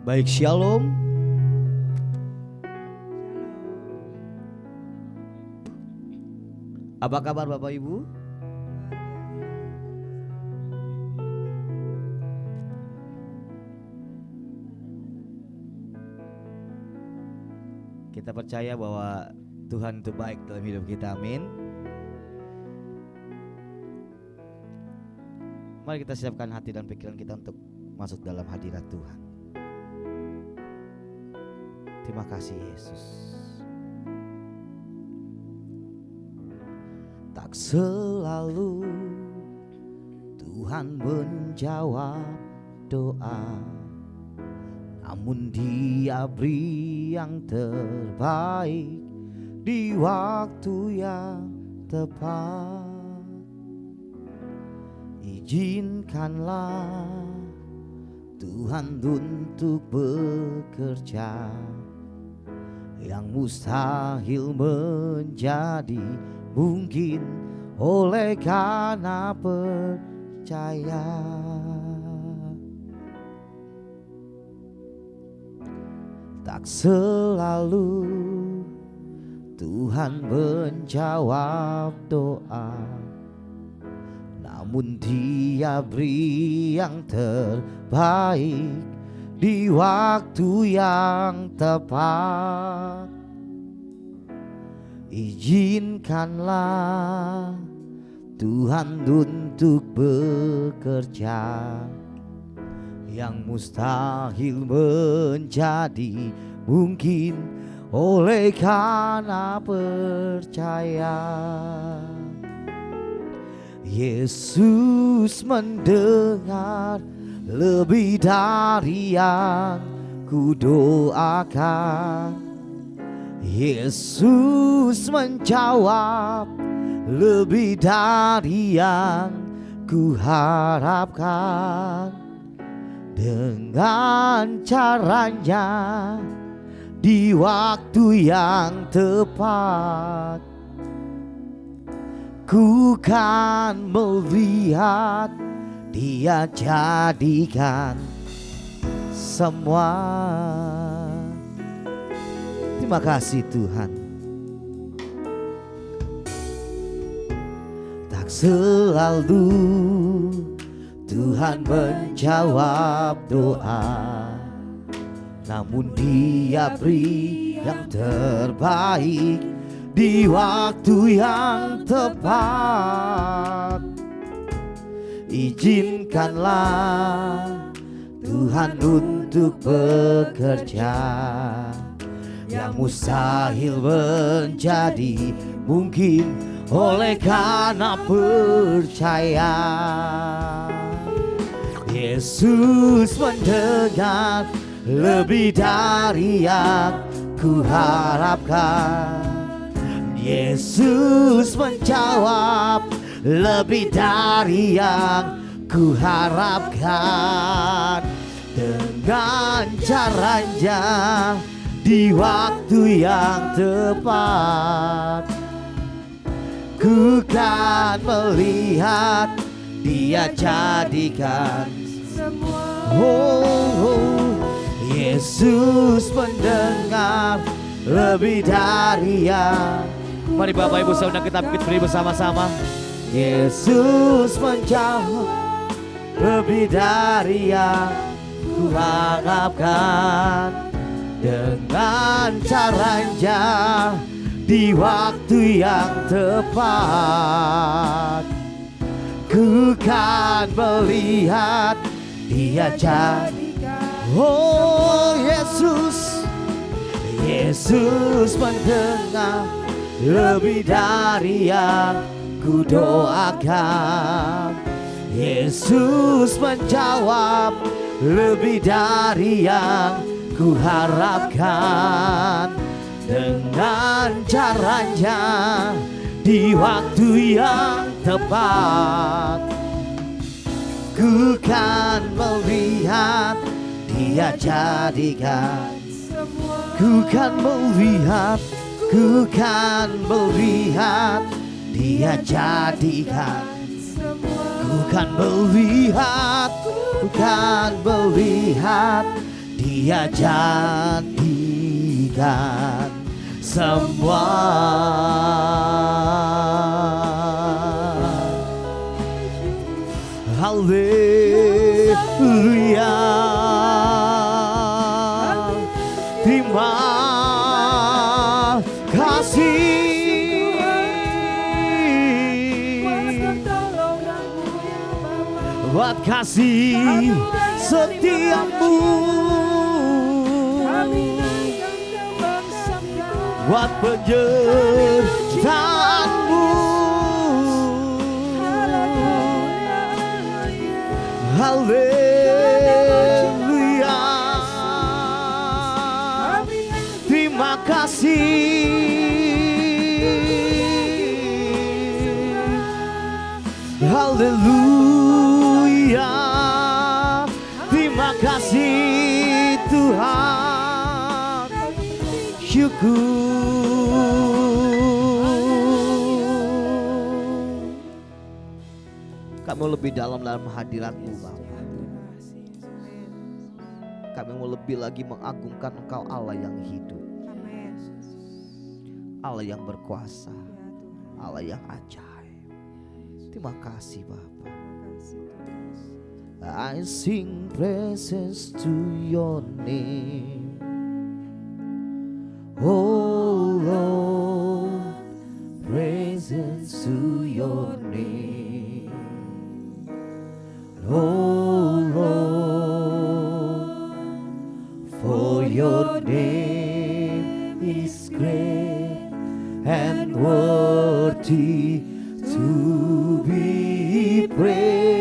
Baik, shalom. Apa kabar Bapak Ibu? Kita percaya bahwa Tuhan itu baik dalam hidup kita, amin. Mari kita siapkan hati dan pikiran kita untuk masuk dalam hadirat Tuhan. Terima kasih Yesus. Tak selalu Tuhan menjawab doa, namun Dia beri yang terbaik di waktu yang tepat. Izinkanlah Tuhan untuk bekerja, yang mustahil menjadi mungkin oleh karena percaya. Tak selalu Tuhan menjawab doa, namun Dia beri yang terbaik di waktu yang tepat. Izinkanlah Tuhan untuk bekerja, yang mustahil menjadi mungkin oleh karena percaya. Yesus mendengar lebih dari yang ku doakan. Yesus menjawab lebih dari yang ku harapkan. Dengan caranya di waktu yang tepat, ku kan melihat Dia jadikan semua. Terima kasih Tuhan. Tak selalu Tuhan menjawab doa, namun Dia beri yang terbaik di waktu yang tepat. Izinkanlah Tuhan untuk bekerja, yang mustahil menjadi mungkin oleh karena percaya. Yesus mendengar lebih dari yang ku harapkan. Yesus menjawab lebih dari yang ku harapkan. Dengan caranya di waktu yang tepat, ku kan melihat Dia jadikan semua. Yesus mendengar lebih dari yang. Mari Bapak Ibu Saudara kita beri bersama-sama. Yesus menjawab lebih dari yang ku harapkan. Dengan caranya di waktu yang tepat, ku kan melihat Dia jadikan. Oh Yesus, Yesus mendengar lebih dari yang ku doakan. Yesus menjawab lebih dari yang ku harapkan. Dengan caranya di waktu yang tepat, ku kan melihat Dia jadikan semua. Ku kan melihat Dia jadikan semua. Ku kan melihat Dia jadikan semua. Haleluya. Terima kasih buat kasih setiamu, buat penyertaanmu. Haleluya. Terima kasih. Haleluya. Terima kasih Tuhan. Syukur. Kamu lebih dalam hadirat-Mu Bapa. Kami mau lebih lagi mengagungkan Engkau, Allah yang hidup, Allah yang berkuasa, Allah yang ajaib. Terima kasih Bapa. I sing praises to your name, oh Lord, praises to your name, oh Lord, for your name is great and worthy to be praised.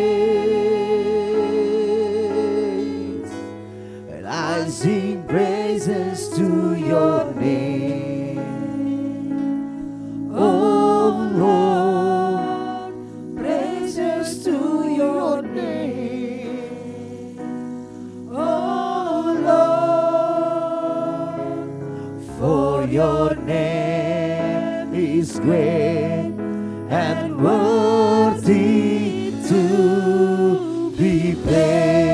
And I sing praises to your name, oh Lord, praises to your name, oh Lord, for your name is great and worthy to be praised.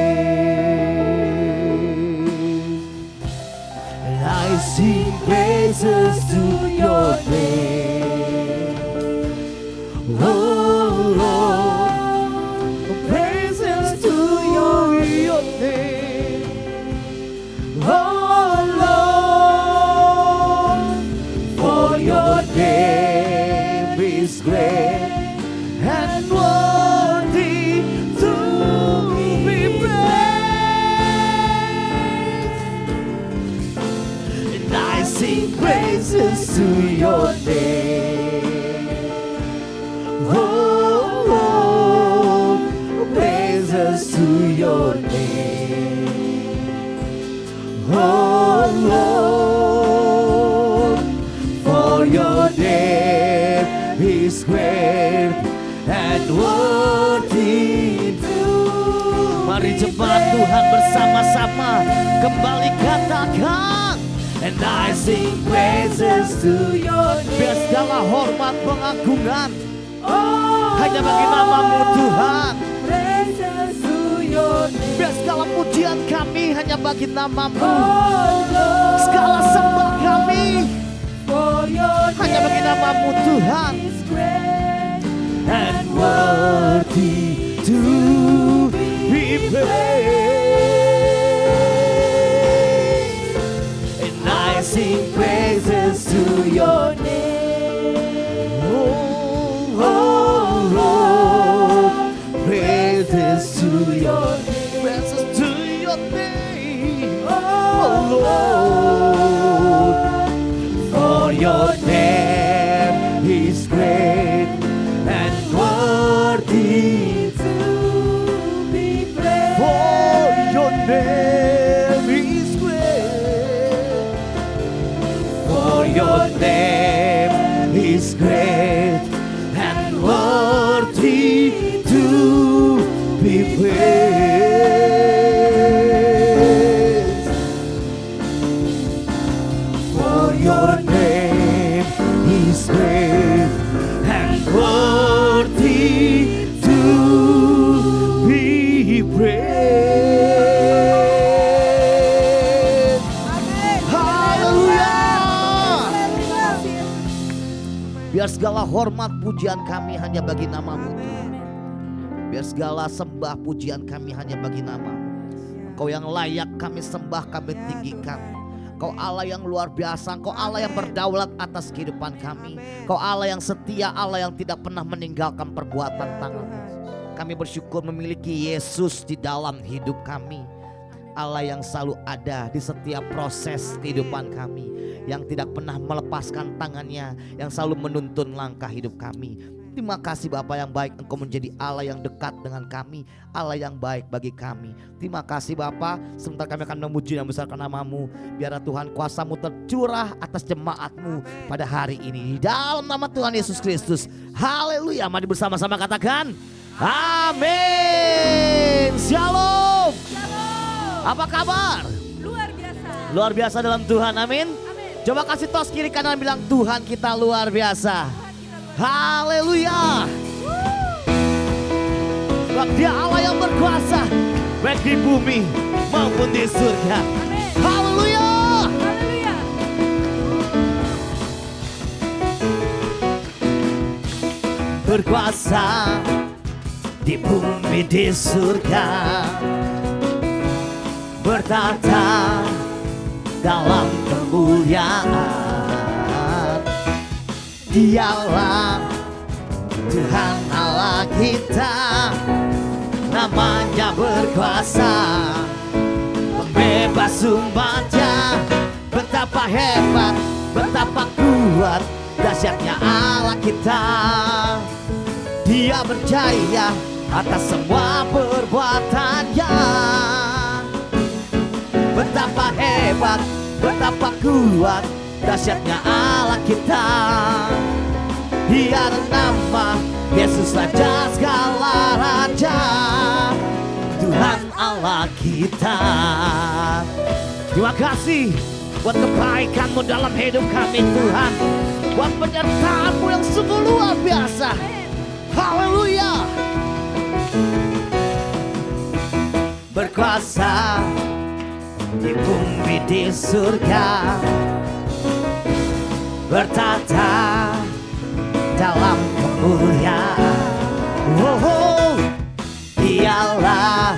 And I sing praises to your name, oh Lord, praises to your name, oh Lord, for your name is great and worthy to be praised. And I sing praises to your name, oh Lord, praises to your name, oh Lord, for your name is great and worthy to. Mari jemaat Tuhan bersama-sama kembali katakan, and I sing praises to your name. Biar segala hormat pengagungan hanya bagi nama-Mu Tuhan. Praises to your name. Biar segala pujian kami hanya bagi nama-Mu. Segala sembah kami hanya bagi nama-Mu Tuhan. And worthy to be praised. And I sing praises to your name, oh Lord, praises to your name, praises to your name, oh Lord, for your name is great and worthy to be praised. For your name is great, for your name is great and worthy to be praised. For your name is great and worthy to be praised. segala hormat pujian kami hanya bagi nama-Mu Tuhan. Biar segala sembah pujian kami hanya bagi nama-Mu. Engkau yang layak kami sembah, kami tinggikan. Engkau Allah yang luar biasa, Engkau Allah yang berdaulat atas kehidupan kami. Engkau Allah yang setia, Allah yang tidak pernah meninggalkan perbuatan tangan-Mu. Kami bersyukur memiliki Yesus di dalam hidup kami. Allah yang selalu ada di setiap proses kehidupan kami, yang tidak pernah melepaskan tangannya, yang selalu menuntun langkah hidup kami. Terima kasih Bapa yang baik, Engkau menjadi Allah yang dekat dengan kami, Allah yang baik bagi kami. Terima kasih Bapa, sebentar kami akan memuji dan membesarkan nama-Mu. Biarlah Tuhan kuasa-Mu tercurah atas jemaat-Mu pada hari ini. Di dalam nama Tuhan Yesus Kristus. Haleluya. Mari bersama-sama katakan amin. Shalom. Apa kabar? Luar biasa. Luar biasa dalam Tuhan, amin. Coba kasih tos kiri kanan bilang Tuhan kita luar biasa. Haleluya. Sebab Dia Allah yang berkuasa baik di bumi maupun di surga. Haleluya. Haleluya. Berkuasa di bumi di surga, bertata dalam kemuliaan. Dialah Tuhan Allah kita, namanya berkuasa, pembebas umatnya. Betapa hebat, betapa kuat, dahsyatnya Allah kita. Dia berjaya atas semua perbuatannya. Betapa hebat, betapa kuat, dahsyatnya Allah kita. Dia nama Yesus Raja segala raja, Tuhan Allah kita. Terima kasih buat kebaikan-Mu dalam hidup kami Tuhan, buat penyertaan-Mu yang sungguh luar biasa. Haleluya. Berkuasa di bumi di surga, bertata dalam kemuliaan. Oh, Dialah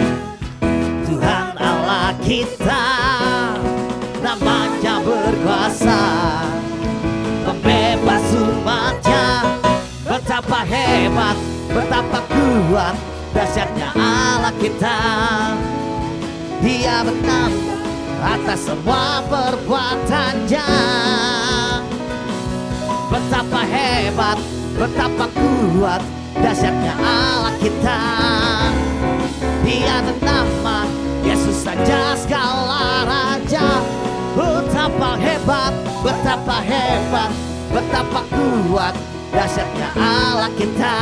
Tuhan Allah kita, namanya berkuasa, pembebas umatnya. Betapa hebat, betapa kuat, dahsyatnya Allah kita. Dia menang atas semua perbuatannya. Betapa hebat, betapa kuat, dahsyatnya Allah kita. Dia bernama Yesus Raja segala raja. Betapa hebat, betapa hebat, betapa kuat, dahsyatnya Allah kita.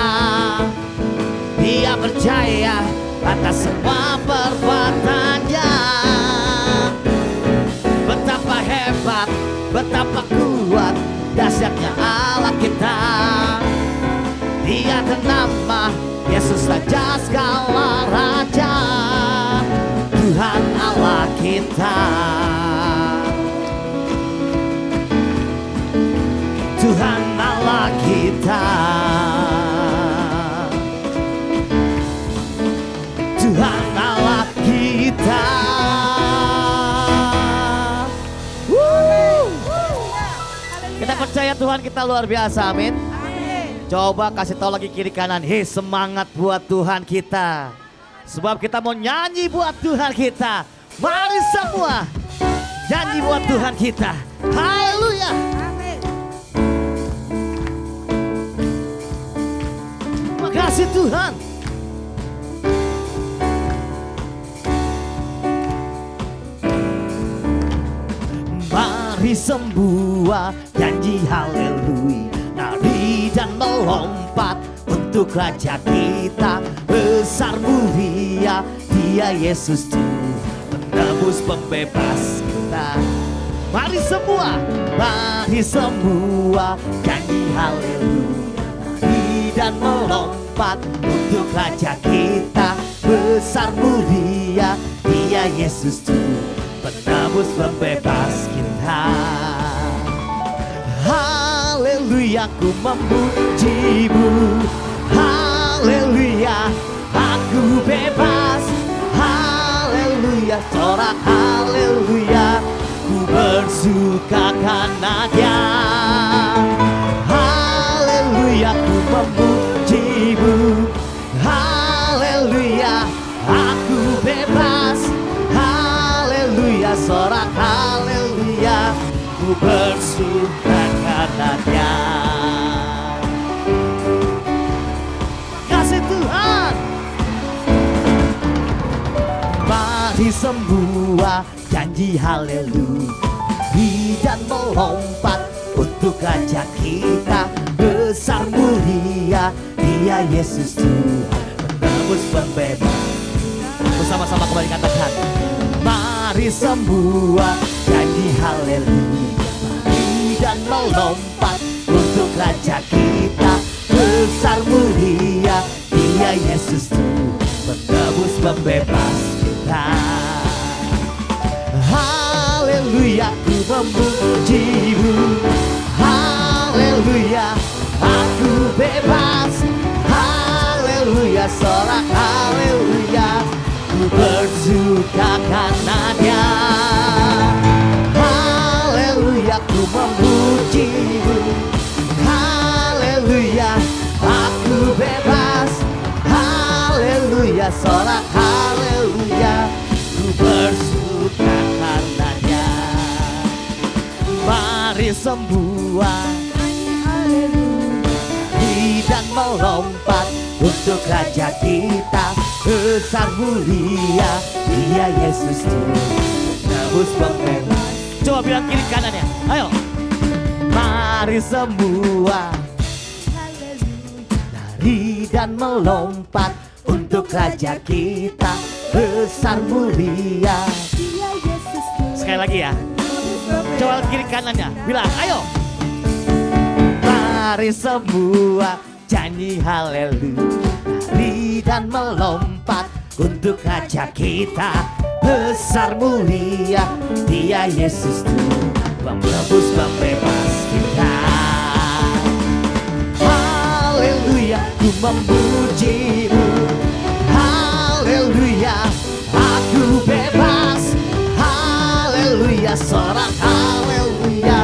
Dia berjaya atas semua perbuatannya. Betapa hebat, betapa kuat, dahsyatnya Allah kita. Dia bernama Yesus Raja segala raja, Tuhan Allah kita. Tuhan Allah kita. Tuhan Allah kita. Kita percaya Tuhan kita luar biasa, amin. Coba kasih tahu lagi kiri kanan, hei semangat buat Tuhan kita. Sebab kita mau nyanyi buat Tuhan kita. Mari semua nyanyi buat Tuhan kita. Haleluya. Terima kasih Tuhan. Mari semua nyanyi haleluya, nari dan melompat untuk Raja kita. Besar mulia Dia Yesus Tuhan, penebus pembebas kita. Mari semua nyanyi haleluya, nari dan melompat untuk Raja kita. Besar mulia Dia Yesus Tuhan, penebus pembebas kita. Haleluya. haleluya, ku memuji-Mu. Haleluya, aku bebas. Haleluya, sorak haleluya, ku bersuka karena Dia. Haleluya, ku memuji-Mu. Haleluya, aku bebas. Haleluya, sorak haleluya, ku bersuka karena Dia. Kasih Tuhan. Mari semua janji haleluya dan melompat untuk Raja kita. Besar mulia Dia Yesus Tuhan, penebus pembebas. Bersama-sama kembali katakan, mari semua janji haleluya, mari dan melompat untuk Raja kita. Besar mulia Dia Yesus Tuhan, penebus pembebas kita. Haleluya, ku memuji-Mu. Haleluya, aku bebas. Haleluya, sorak haleluya, ku bersuka karena Dia. Haleluya, ku memuji-Mu. Haleluya, aku bebas. Haleluya, sorak haleluya, ku bersuka karena Dia. Mari semua dan melompat untuk Raja kita. Besar mulia Dia Yesus Tuhan, penebus pembebas. Coba bilang kiri kanannya, ayo. Mari semua lari dan melompat untuk Raja kita. Besar mulia Dia Yesus Tuhan. Sekali lagi ya, coba kiri kanannya, bilang ayo. Mari semua janji haleluya, lari dan melompat untuk Raja kita. Besar mulia Dia Yesus Tuhan, penebus pembebas kita. Haleluya, ku memuji-Mu. Haleluya, aku bebas. Haleluya, sorak haleluya,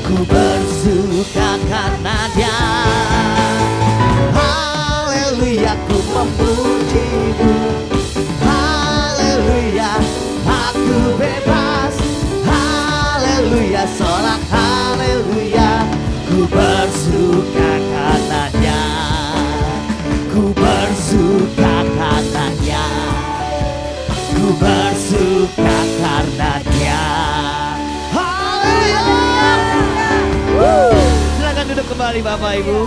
ku bersuka karena Dia. Haleluya, ku memuji-Mu. Haleluya, aku bebas. Haleluya, sorak haleluya, ku bersuka karena Dia. Ku bersuka karena Dia. Ku bersuka karena Dia. Haleluya. Silakan duduk kembali Bapak Ibu.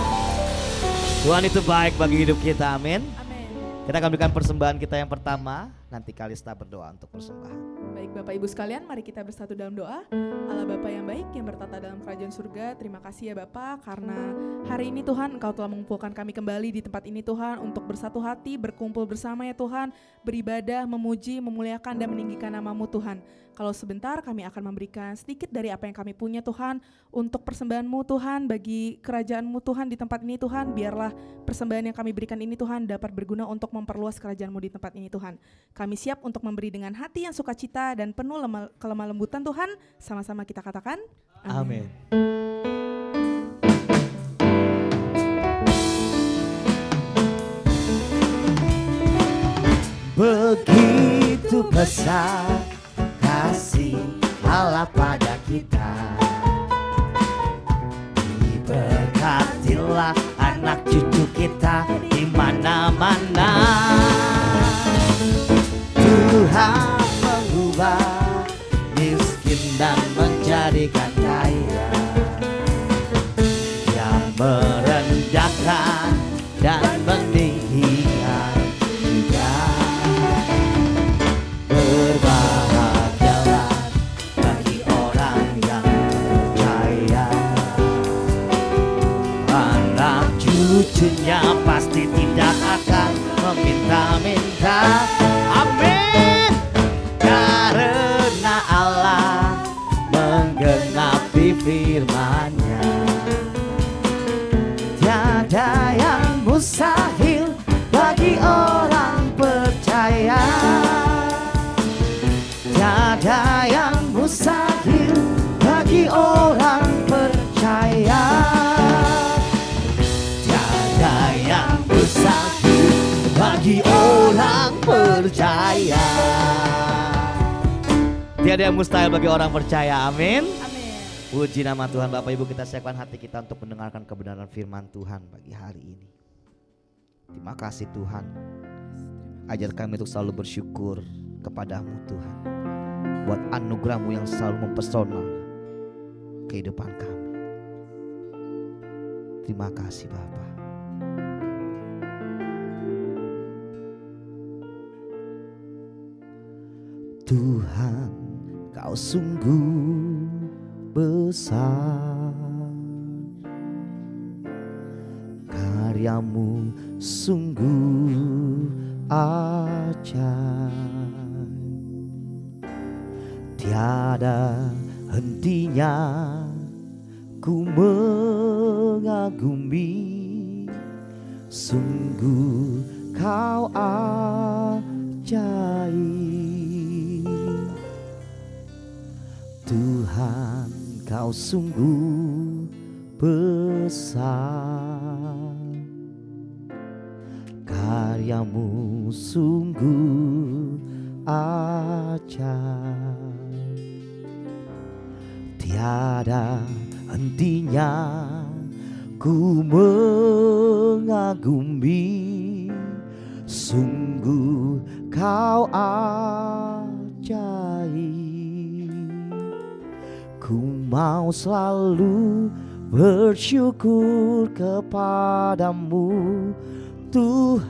Tuhan itu baik bagi hidup kita, amin. Amin. Kita akan berikan persembahan kita yang pertama. Nanti Kalista berdoa untuk persembahan. Baik Bapak Ibu sekalian, mari kita bersatu dalam doa. Allah Bapa yang baik yang bertata dalam kerajaan surga, terima kasih ya Bapa karena hari ini Tuhan Engkau telah mengumpulkan kami kembali di tempat ini Tuhan untuk bersatu hati, berkumpul bersama ya Tuhan, beribadah, memuji, memuliakan dan meninggikan nama-Mu Tuhan. Kalau sebentar kami akan memberikan sedikit dari apa yang kami punya Tuhan untuk persembahan-Mu Tuhan bagi kerajaan-Mu Tuhan di tempat ini Tuhan. Biarlah persembahan yang kami berikan ini Tuhan dapat berguna untuk memperluas kerajaan-Mu di tempat ini Tuhan. Kami siap untuk memberi dengan hati yang sukacita dan penuh kelemah lembutan Tuhan. Sama-sama kita katakan amin. Begitu besar kasih Allah pada kita, diberkatilah anak cucu kita di mana-mana. Tuhan mengubah miskin dan menjadikan kaya, yang merendahkan dan meninggikan juga. Berbahagialah bagi orang yang percaya, anak cucunya pasti tidak akan meminta-minta. Amin. Karena Allah menggenapi firman-Nya, Tiada yang mustahil bagi orang percaya. Tiada yang mustahil bagi orang percaya. Tiada yang mustahil bagi orang percaya. Amin. Amin. Puji nama Tuhan. Bapak Ibu, kita siapkan hati kita untuk mendengarkan kebenaran firman Tuhan pagi hari ini. Terima kasih Tuhan. Ajar kami untuk selalu bersyukur kepadamu Tuhan, buat anugerah-Mu yang selalu mempesona kehidupan kami. Terima kasih Bapa. Tuhan, Kau sungguh besar, karya-Mu sungguh ajaib. Tiada hentinya ku mengagumi, sungguh Kau ajaib. Tuhan, Kau sungguh besar, karya-Mu sungguh ajaib. Tiada hentinya ku mengagumi, sungguh Kau ajaib. Ku mau selalu bersyukur kepadamu Tuhan,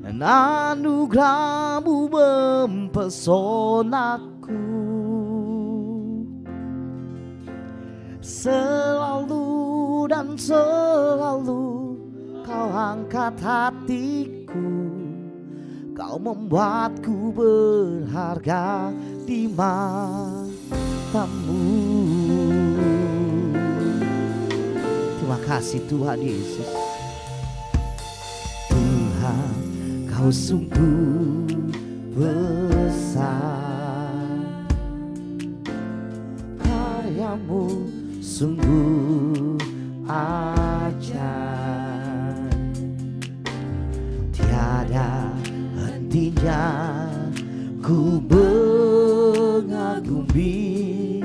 dan anugerah-Mu mempesonaku. Selalu dan selalu Kau angkat hatiku, Kau membuatku berharga di mata-Mu. Terima kasih Tuhan Yesus. Tuhan, Kau sungguh besar, karya-Mu sungguh ajaib. Tiada hentinya ku mengagumi,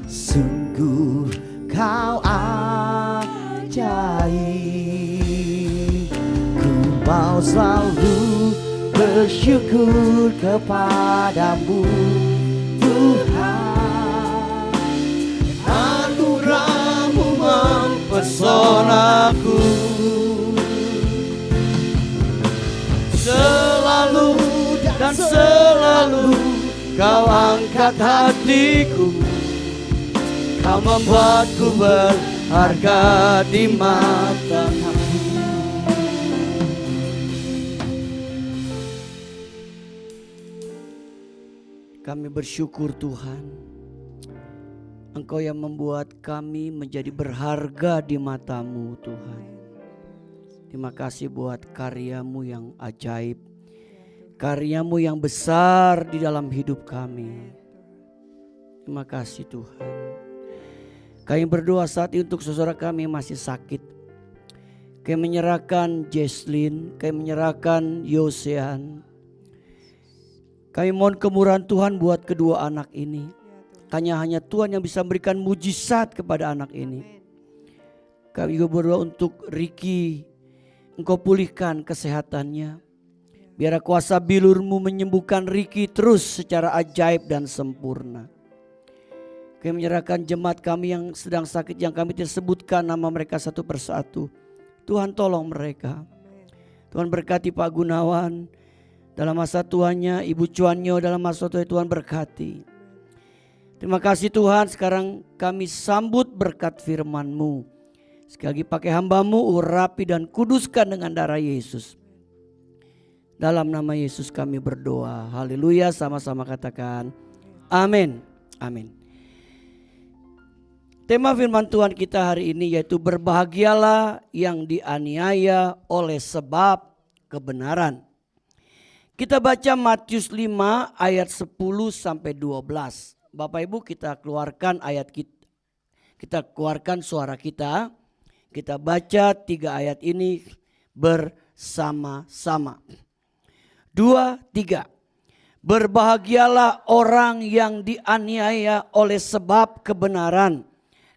sungguh Kau ajaib. Ku mau selalu bersyukur kepadamu Tuhan, anugerah-Mu mempesonaku. Selalu dan selalu Kau angkat hatiku, Kau membuatku berharga di mata-Mu. Kami bersyukur Tuhan, Engkau yang membuat kami menjadi berharga di mata-Mu Tuhan. Terima kasih buat karya-Mu yang ajaib, karya-Mu yang besar di dalam hidup kami. Terima kasih Tuhan. Kami berdoa saat ini untuk saudara kami yang masih sakit. Kami menyerahkan Jesslyn, kami menyerahkan Yosean. Kami mohon kemurahan Tuhan buat kedua anak ini. Hanya Tuhan yang bisa memberikan mujizat kepada anak ini. Kami juga berdoa untuk Ricky, Engkau pulihkan kesehatannya. Biar kuasa bilur-Mu menyembuhkan Ricky terus secara ajaib dan sempurna. Kami menyerahkan jemaat kami yang sedang sakit, yang kami tidak sebutkan nama mereka satu persatu. Tuhan tolong mereka. Tuhan berkati Pak Gunawan dalam masa tuanya, Ibu Cuanyo dalam masa tuanya, Tuhan berkati. Terima kasih Tuhan, sekarang kami sambut berkat firman-Mu. Sekali lagi pakai hamba-Mu, urapi dan kuduskan dengan darah Yesus. Dalam nama Yesus kami berdoa. Haleluya, sama-sama katakan amin. Amin. Tema firman Tuhan kita hari ini yaitu berbahagialah yang dianiaya oleh sebab kebenaran. Kita baca Matius 5 ayat 10 sampai 12. Bapak Ibu, kita keluarkan ayat kita keluarkan suara kita. Kita baca 3 ayat ini bersama-sama. 2, 3. Berbahagialah orang yang dianiaya oleh sebab kebenaran,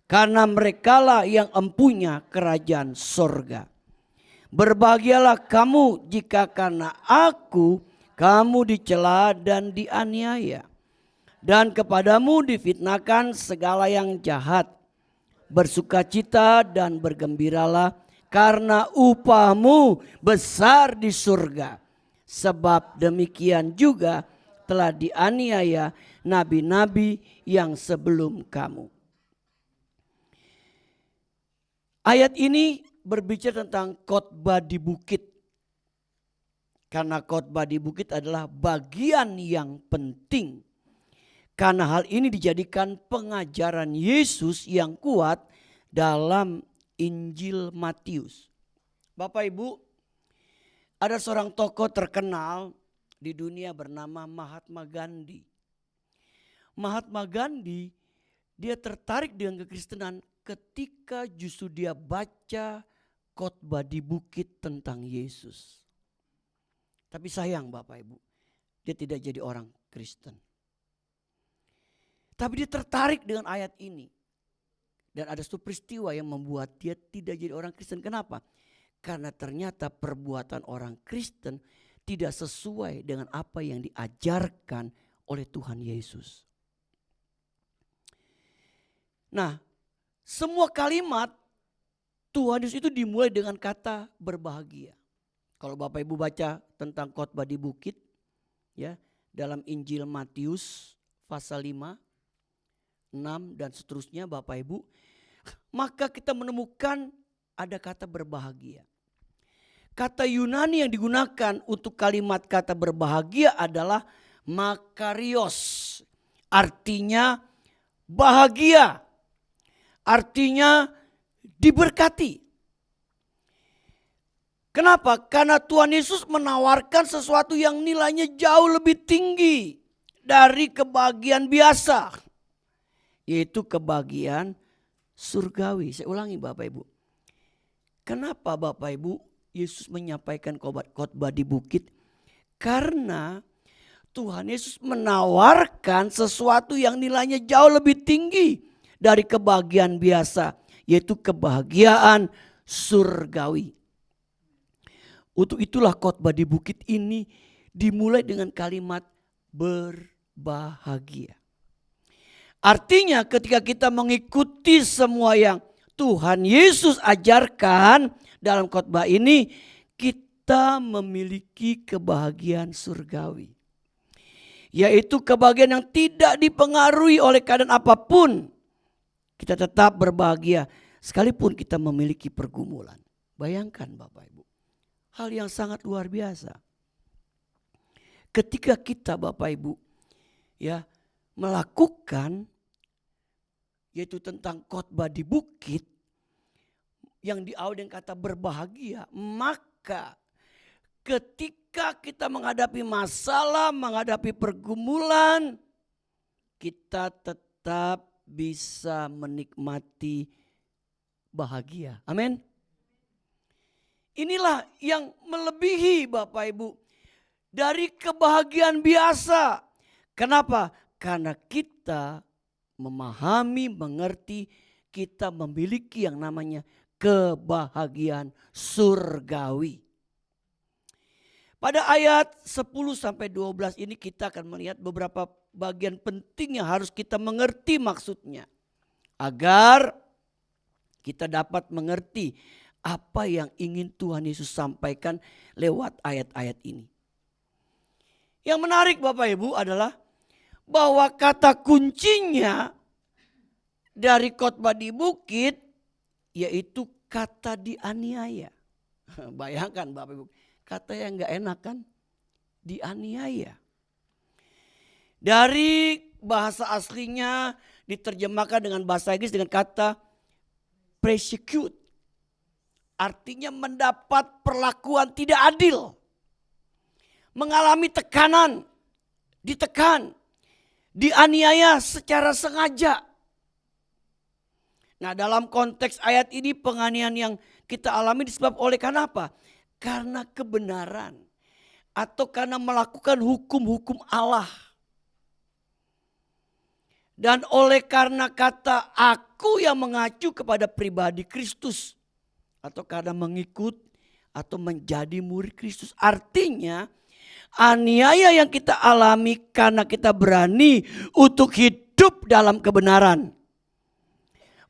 karena merekalah yang empunya kerajaan sorga. Berbahagialah kamu jika karena aku kamu dicela dan dianiaya, dan kepadamu difitnahkan segala yang jahat. Bersukacita dan bergembiralah, karena upahmu besar di surga. Sebab demikian juga telah dianiaya nabi-nabi yang sebelum kamu. Ayat ini berbicara tentang khotbah di bukit. Karena khotbah di bukit adalah bagian yang penting. Karena hal ini dijadikan pengajaran Yesus yang kuat dalam Injil Matius. Bapak Ibu, ada seorang tokoh terkenal di dunia bernama Mahatma Gandhi. Mahatma Gandhi, dia tertarik dengan kekristenan ketika justru dia baca khotbah di bukit tentang Yesus. Tapi sayang Bapak Ibu, dia tidak jadi orang Kristen. Tapi dia tertarik dengan ayat ini. Dan ada satu peristiwa yang membuat dia tidak jadi orang Kristen. Kenapa? Karena ternyata perbuatan orang Kristen tidak sesuai dengan apa yang diajarkan oleh Tuhan Yesus. Nah, semua kalimat Tuhan Yesus itu dimulai dengan kata berbahagia. Kalau Bapak Ibu baca tentang khotbah di bukit, ya, dalam Injil Matius pasal 5, 6 dan seterusnya Bapak Ibu, maka kita menemukan ada kata berbahagia. Kata Yunani yang digunakan untuk kalimat kata berbahagia adalah makarios. Artinya bahagia. Artinya diberkati. Kenapa? Karena Tuhan Yesus menawarkan sesuatu yang nilainya jauh lebih tinggi dari kebahagiaan biasa. Yaitu kebahagiaan surgawi. Saya ulangi Bapak Ibu. Kenapa Bapak Ibu Yesus menyampaikan khotbah di bukit? Karena Tuhan Yesus menawarkan sesuatu yang nilainya jauh lebih tinggi dari kebahagiaan biasa. Yaitu kebahagiaan surgawi. Untuk itulah khotbah di bukit ini dimulai dengan kalimat berbahagia. Artinya ketika kita mengikuti semua yang Tuhan Yesus ajarkan dalam khotbah ini, kita memiliki kebahagiaan surgawi. Yaitu kebahagiaan yang tidak dipengaruhi oleh keadaan apapun. Kita tetap berbahagia sekalipun kita memiliki pergumulan. Bayangkan Bapak Ibu. Hal yang sangat luar biasa. Ketika kita Bapak Ibu ya melakukan yaitu tentang khotbah di bukit yang diawali dengan kata berbahagia, maka ketika kita menghadapi masalah, menghadapi pergumulan, kita tetap bisa menikmati bahagia. Amin. Inilah yang melebihi Bapak Ibu dari kebahagiaan biasa. Kenapa? Karena kita memahami, mengerti, kita memiliki yang namanya kebahagiaan surgawi. Pada ayat 10 sampai 12 ini kita akan melihat beberapa bagian penting yang harus kita mengerti maksudnya. Agar kita dapat mengerti apa yang ingin Tuhan Yesus sampaikan lewat ayat-ayat ini. Yang menarik Bapak Ibu adalah bahwa kata kuncinya dari khotbah di bukit yaitu kata dianiaya. Bayangkan Bapak Ibu, kata yang gak enak kan? Dianiaya. Dari bahasa aslinya diterjemahkan dengan bahasa Inggris dengan kata persecute. Artinya mendapat perlakuan tidak adil. mengalami tekanan, ditekan, dianiaya secara sengaja. Nah, dalam konteks ayat ini penganiayaan yang kita alami disebabkan oleh karena apa? Karena kebenaran atau karena melakukan hukum-hukum Allah. Dan oleh karena kata aku yang mengacu kepada pribadi Kristus. Atau karena mengikut atau menjadi murid Kristus. Artinya aniaya yang kita alami karena kita berani untuk hidup dalam kebenaran.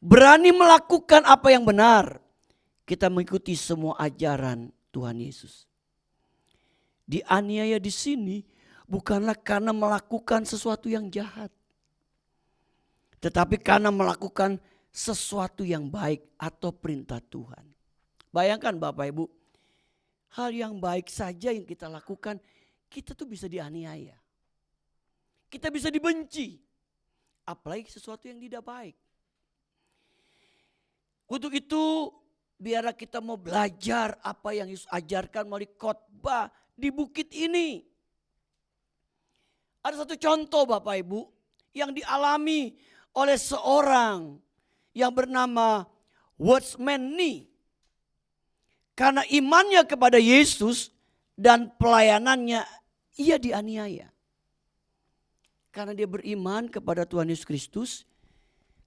Berani melakukan apa yang benar. Kita mengikuti semua ajaran Tuhan Yesus. Dianiaya di sini bukanlah karena melakukan sesuatu yang jahat. Tetapi karena melakukan sesuatu yang baik atau perintah Tuhan. Bayangkan Bapak Ibu, hal yang baik saja yang kita lakukan, kita tuh bisa dianiaya. Kita bisa dibenci. Apalagi sesuatu yang tidak baik. Untuk itu, biarlah kita mau belajar apa yang Yesus ajarkan melalui khotbah di bukit ini. Ada satu contoh Bapak Ibu yang dialami oleh seorang yang bernama Watchman Nee. Karena imannya kepada Yesus dan pelayanannya, ia dianiaya. Karena dia beriman kepada Tuhan Yesus Kristus,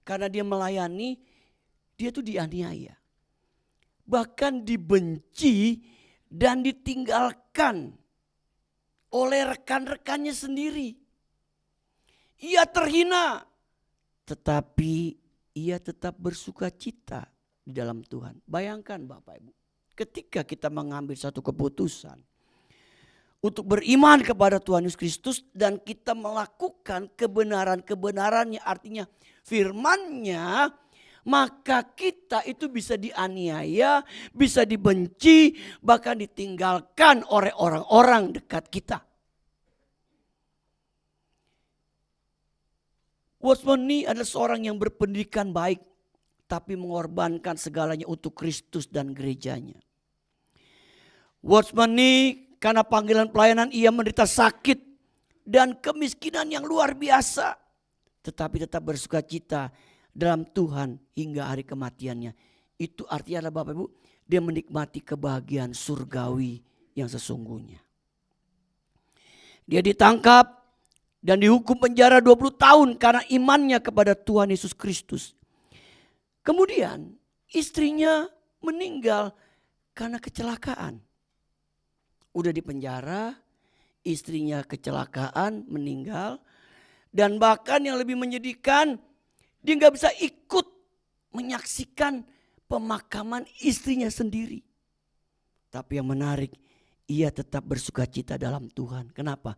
karena dia melayani, dia tuh dianiaya. Bahkan dibenci dan ditinggalkan oleh rekan-rekannya sendiri. Ia terhina. Tetapi ia tetap bersuka cita di dalam Tuhan. Bayangkan Bapak Ibu, ketika kita mengambil satu keputusan untuk beriman kepada Tuhan Yesus Kristus dan kita melakukan kebenaran-kebenarannya, artinya firman-Nya, maka kita itu bisa dianiaya, bisa dibenci, bahkan ditinggalkan oleh orang-orang dekat kita. Watchman Nee adalah seorang yang berpendidikan baik, tapi mengorbankan segalanya untuk Kristus dan gerejanya. Watchman Nee karena panggilan pelayanan ia menderita sakit dan kemiskinan yang luar biasa. Tetapi tetap bersuka cita dalam Tuhan hingga hari kematiannya. Itu artinya adalah Bapak Ibu, dia menikmati kebahagiaan surgawi yang sesungguhnya. Dia ditangkap dan dihukum penjara 20 tahun karena imannya kepada Tuhan Yesus Kristus. Kemudian istrinya meninggal karena kecelakaan. Udah di penjara, istrinya kecelakaan, meninggal. Dan bahkan yang lebih menyedihkan, dia gak bisa ikut menyaksikan pemakaman istrinya sendiri. Tapi yang menarik, ia tetap bersuka cita dalam Tuhan. Kenapa?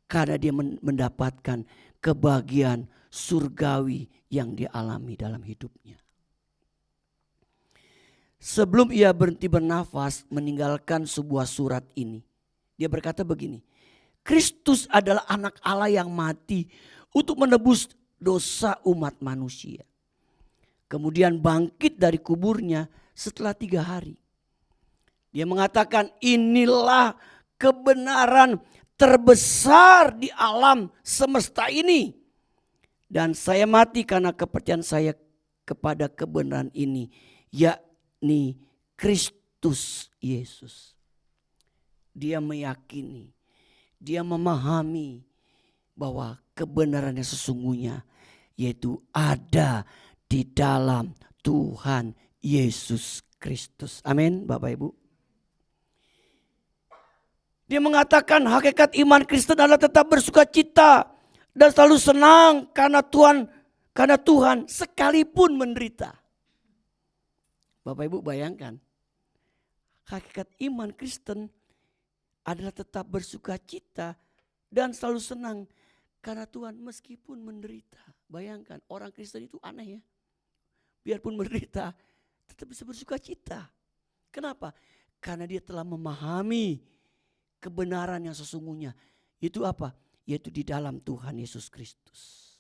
Karena dia mendapatkan kebahagiaan surgawi yang dialami dalam hidupnya. Sebelum ia berhenti bernafas meninggalkan sebuah surat ini. Dia berkata begini. Kristus adalah anak Allah yang mati untuk menebus dosa umat manusia. Kemudian bangkit dari kuburnya setelah 3 hari. Dia mengatakan inilah kebenaran terbesar di alam semesta ini. Dan saya mati karena kepercayaan saya kepada kebenaran ini. Yakni Kristus Yesus. Dia meyakini, dia memahami bahwa kebenaran yang sesungguhnya yaitu ada di dalam Tuhan Yesus Kristus. Amin Bapak Ibu. Dia mengatakan hakikat iman Kristen adalah tetap bersuka cita dan selalu senang karena Tuhan sekalipun menderita. Bapak Ibu bayangkan, hakikat iman Kristen adalah tetap bersuka cita dan selalu senang karena Tuhan meskipun menderita. Bayangkan orang Kristen itu aneh ya. Biarpun menderita tetap bisa bersuka cita. Kenapa? Karena dia telah memahami kebenaran yang sesungguhnya. Itu apa? Yaitu di dalam Tuhan Yesus Kristus.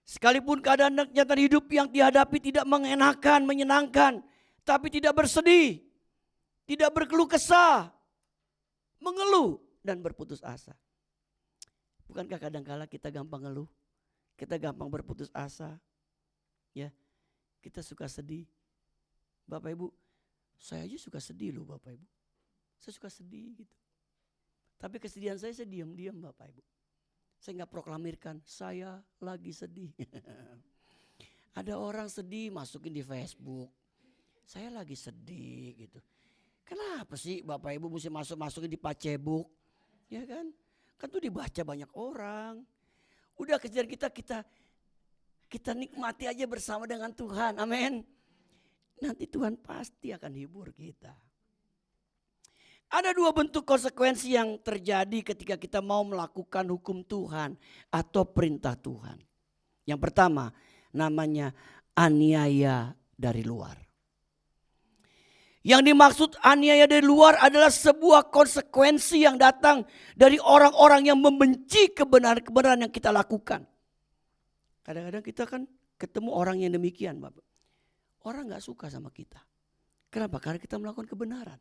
Sekalipun keadaan kenyataan hidup yang dihadapi tidak mengenakan, menyenangkan. Tapi tidak bersedih. Tidak berkeluh kesah. mengeluh dan berputus asa. Bukankah kadang-kala kita gampang ngeluh, kita gampang berputus asa, ya, kita suka sedih. Bapak Ibu, saya aja suka sedih loh Bapak Ibu. Saya suka sedih gitu. Tapi kesedihan saya diam-diam Bapak Ibu. Saya nggak proklamirkan, saya lagi sedih. Ada orang sedih masukin di Facebook, saya lagi sedih gitu. Kenapa sih Bapak Ibu mesti masukin di Facebook? Ya kan? Kan tuh dibaca banyak orang. Udah kesedihan kita nikmati aja bersama dengan Tuhan. Amin. Nanti Tuhan pasti akan hibur kita. Ada dua bentuk konsekuensi yang terjadi ketika kita mau melakukan hukum Tuhan atau perintah Tuhan. Yang pertama namanya aniaya dari luar. Yang dimaksud aniaya dari luar adalah sebuah konsekuensi yang datang dari orang-orang yang membenci kebenaran-kebenaran yang kita lakukan. Kadang-kadang kita kan ketemu orang yang demikian Bapak. Orang gak suka sama kita. Kenapa? Karena kita melakukan kebenaran.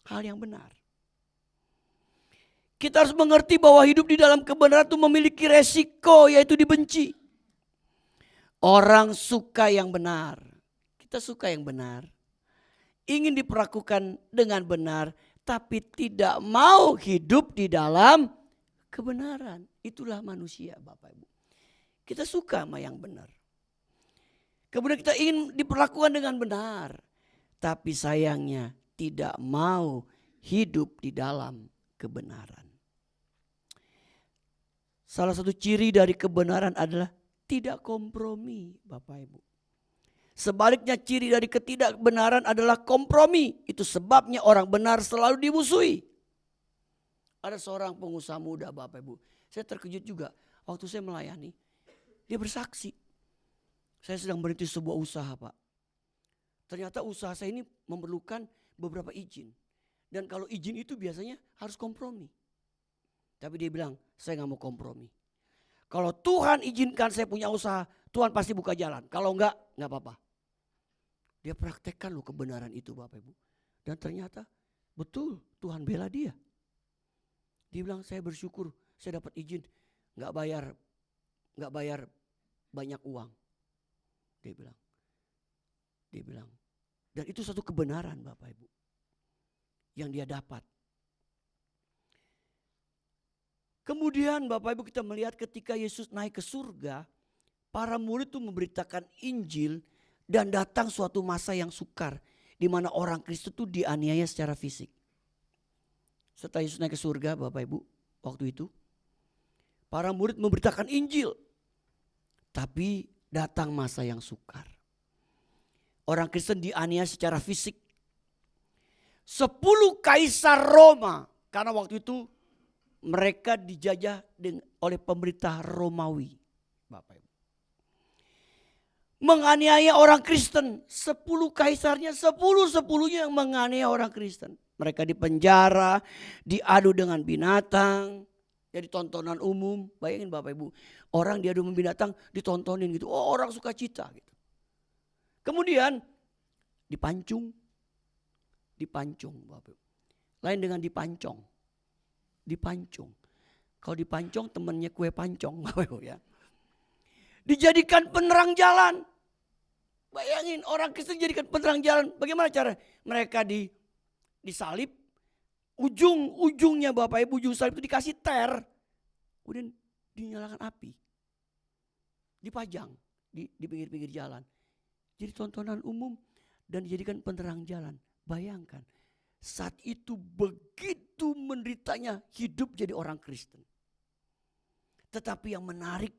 Hal yang benar. Kita harus mengerti bahwa hidup di dalam kebenaran itu memiliki resiko, yaitu dibenci. Orang suka yang benar. Kita suka yang benar. Ingin diperlakukan dengan benar, tapi tidak mau hidup di dalam kebenaran. Itulah manusia Bapak Ibu. Kita suka sama yang benar. Kemudian kita ingin diperlakukan dengan benar. Tapi sayangnya tidak mau hidup di dalam kebenaran. Salah satu ciri dari kebenaran adalah tidak kompromi Bapak Ibu. Sebaliknya ciri dari ketidakbenaran adalah kompromi. Itu sebabnya orang benar selalu dimusuhi. Ada seorang pengusaha muda Bapak Ibu. Saya terkejut juga waktu saya melayani. Dia bersaksi. Saya sedang berhenti sebuah usaha Pak. Ternyata usaha saya ini memerlukan beberapa izin. Dan kalau izin itu biasanya harus kompromi. Tapi dia bilang saya gak mau kompromi. Kalau Tuhan izinkan saya punya usaha, Tuhan pasti buka jalan. Kalau enggak apa-apa. Dia praktekkan loh kebenaran itu Bapak Ibu. Dan ternyata betul Tuhan bela dia. Dia bilang saya bersyukur saya dapat izin. Gak bayar banyak uang. Dia bilang. Dan itu satu kebenaran Bapak Ibu. Yang dia dapat. Kemudian Bapak Ibu kita melihat ketika Yesus naik ke surga. Para murid itu memberitakan Injil. Dan datang suatu masa yang sukar. Di mana orang Kristen itu dianiaya secara fisik. Setelah Yesus naik ke surga Bapak Ibu. Waktu itu. Para murid memberitakan Injil. Tapi datang masa yang sukar. Orang Kristen dianiaya secara fisik. 10 kaisar Roma. Karena waktu itu mereka dijajah oleh pemerintah Romawi. Bapak Ibu. Menganiaya orang Kristen. 10 kaisarnya, 10-10-nya yang menganiaya orang Kristen. Mereka dipenjara, diadu dengan binatang. Jadi tontonan umum. Bayangin Bapak Ibu. Orang diadu dengan binatang ditontonin gitu. Oh orang suka cita gitu. Kemudian dipancung Bapak. Lain dengan dipancong. Kalau dipancong temannya kue pancong Bapak ya. Dijadikan penerang jalan. Bayangin orang Kristen dijadikan penerang jalan. Bagaimana cara mereka disalib? Ujungnya Bapak Ibu, ujung salib itu dikasih ter. Kemudian dinyalakan api. Dipajang di pinggir-pinggir jalan. Jadi tontonan umum dan dijadikan penerang jalan. Bayangkan saat itu begitu menderitanya hidup jadi orang Kristen. Tetapi yang menarik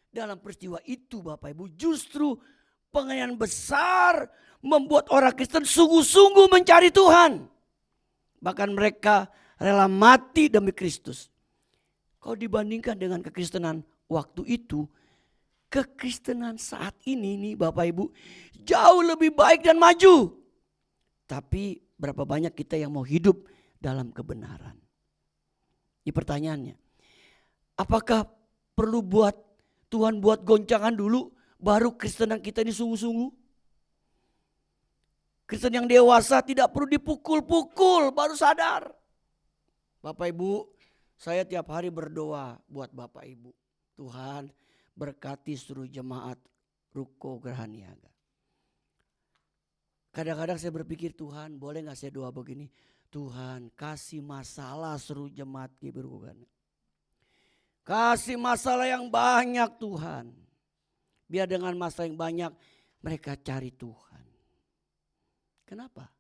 dalam peristiwa itu Bapak Ibu justru penganiayaan besar membuat orang Kristen sungguh-sungguh mencari Tuhan. Bahkan mereka rela mati demi Kristus. Kalau dibandingkan dengan kekristenan waktu itu, kekristenan saat ini nih Bapak Ibu jauh lebih baik dan maju. Tapi berapa banyak kita yang mau hidup dalam kebenaran? Ini pertanyaannya. Apakah perlu Tuhan buat goncangan dulu baru kristenan kita ini sungguh-sungguh? Kristen yang dewasa tidak perlu dipukul-pukul baru sadar. Bapak Ibu, saya tiap hari berdoa buat Bapak Ibu. Tuhan berkati seluruh jemaat Ruko Geraha Niaga. Kadang-kadang saya berpikir, Tuhan boleh gak saya doa begini? Tuhan kasih masalah seluruh jemaat GBI Ruko Geraha Niaga. Kasih masalah yang banyak Tuhan. Biar dengan masalah yang banyak mereka cari Tuhan. Kenapa?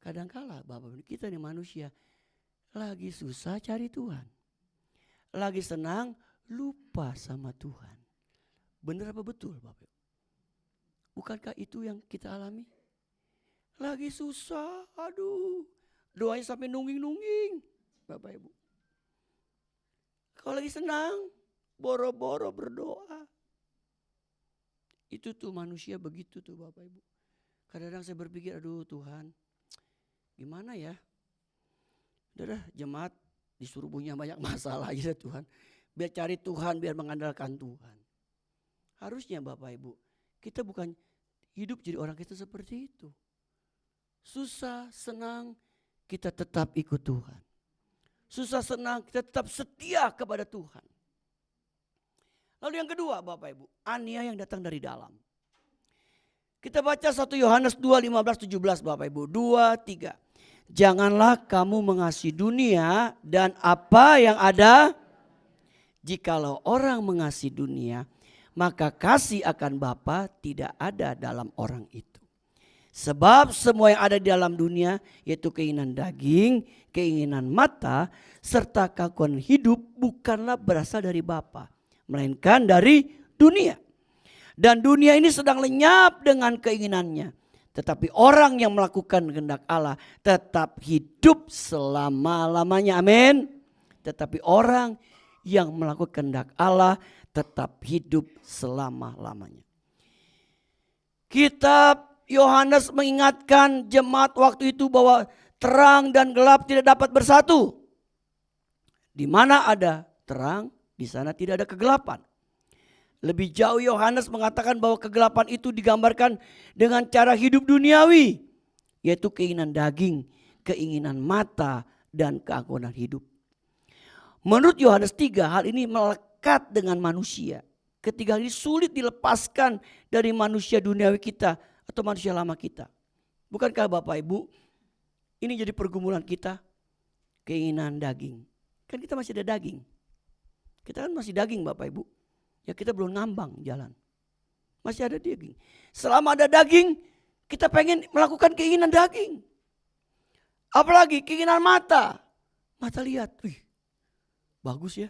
Kadangkala Bapak Ibu, kita nih manusia lagi susah cari Tuhan. Lagi senang lupa sama Tuhan. Benar apa betul Bapak Ibu? Bukankah itu yang kita alami? Lagi susah, aduh, doanya sampai nungging-nungging Bapak Ibu. Kalau lagi senang, boro-boro berdoa. Itu tuh manusia begitu tuh Bapak Ibu. Kadang-kadang saya berpikir, aduh Tuhan, gimana ya? Udah jemaat disuruh punya banyak masalah aja Tuhan. Biar cari Tuhan, biar mengandalkan Tuhan. Harusnya Bapak Ibu, kita bukan hidup jadi orang kita seperti itu. Susah, senang, kita tetap ikut Tuhan. Susah, senang, kita tetap setia kepada Tuhan. Lalu yang kedua Bapak Ibu, aniaya yang datang dari dalam. Kita baca 1 Yohanes 2, 15, 17 Bapak Ibu. 2, 3. Janganlah kamu mengasihi dunia dan apa yang ada. Jikalau orang mengasihi dunia, maka kasih akan Bapa tidak ada dalam orang itu. Sebab semua yang ada di dalam dunia, yaitu keinginan daging, keinginan mata, serta keangkuhan hidup, bukanlah berasal dari Bapa, melainkan dari dunia. Dan dunia ini sedang lenyap dengan keinginannya. Tetapi orang yang melakukan kehendak Allah tetap hidup selama-lamanya. Amin. Tetapi orang yang melakukan kehendak Allah tetap hidup selama-lamanya. Kitab Yohanes mengingatkan jemaat waktu itu bahwa terang dan gelap tidak dapat bersatu. Di mana ada terang, di sana tidak ada kegelapan. Lebih jauh Yohanes mengatakan bahwa kegelapan itu digambarkan dengan cara hidup duniawi, yaitu keinginan daging, keinginan mata, dan keangkuhan hidup. Menurut Yohanes 3, hal ini melekat dengan manusia. Ketiga ini sulit dilepaskan dari manusia duniawi kita atau manusia lama kita. Bukankah Bapak Ibu, ini jadi pergumulan kita, keinginan daging. Kan kita masih ada daging. Kita kan masih daging Bapak Ibu. Ya kita belum ngambang jalan. Masih ada daging. Selama ada daging, kita pengen melakukan keinginan daging. Apalagi keinginan mata. Mata lihat, bagus ya,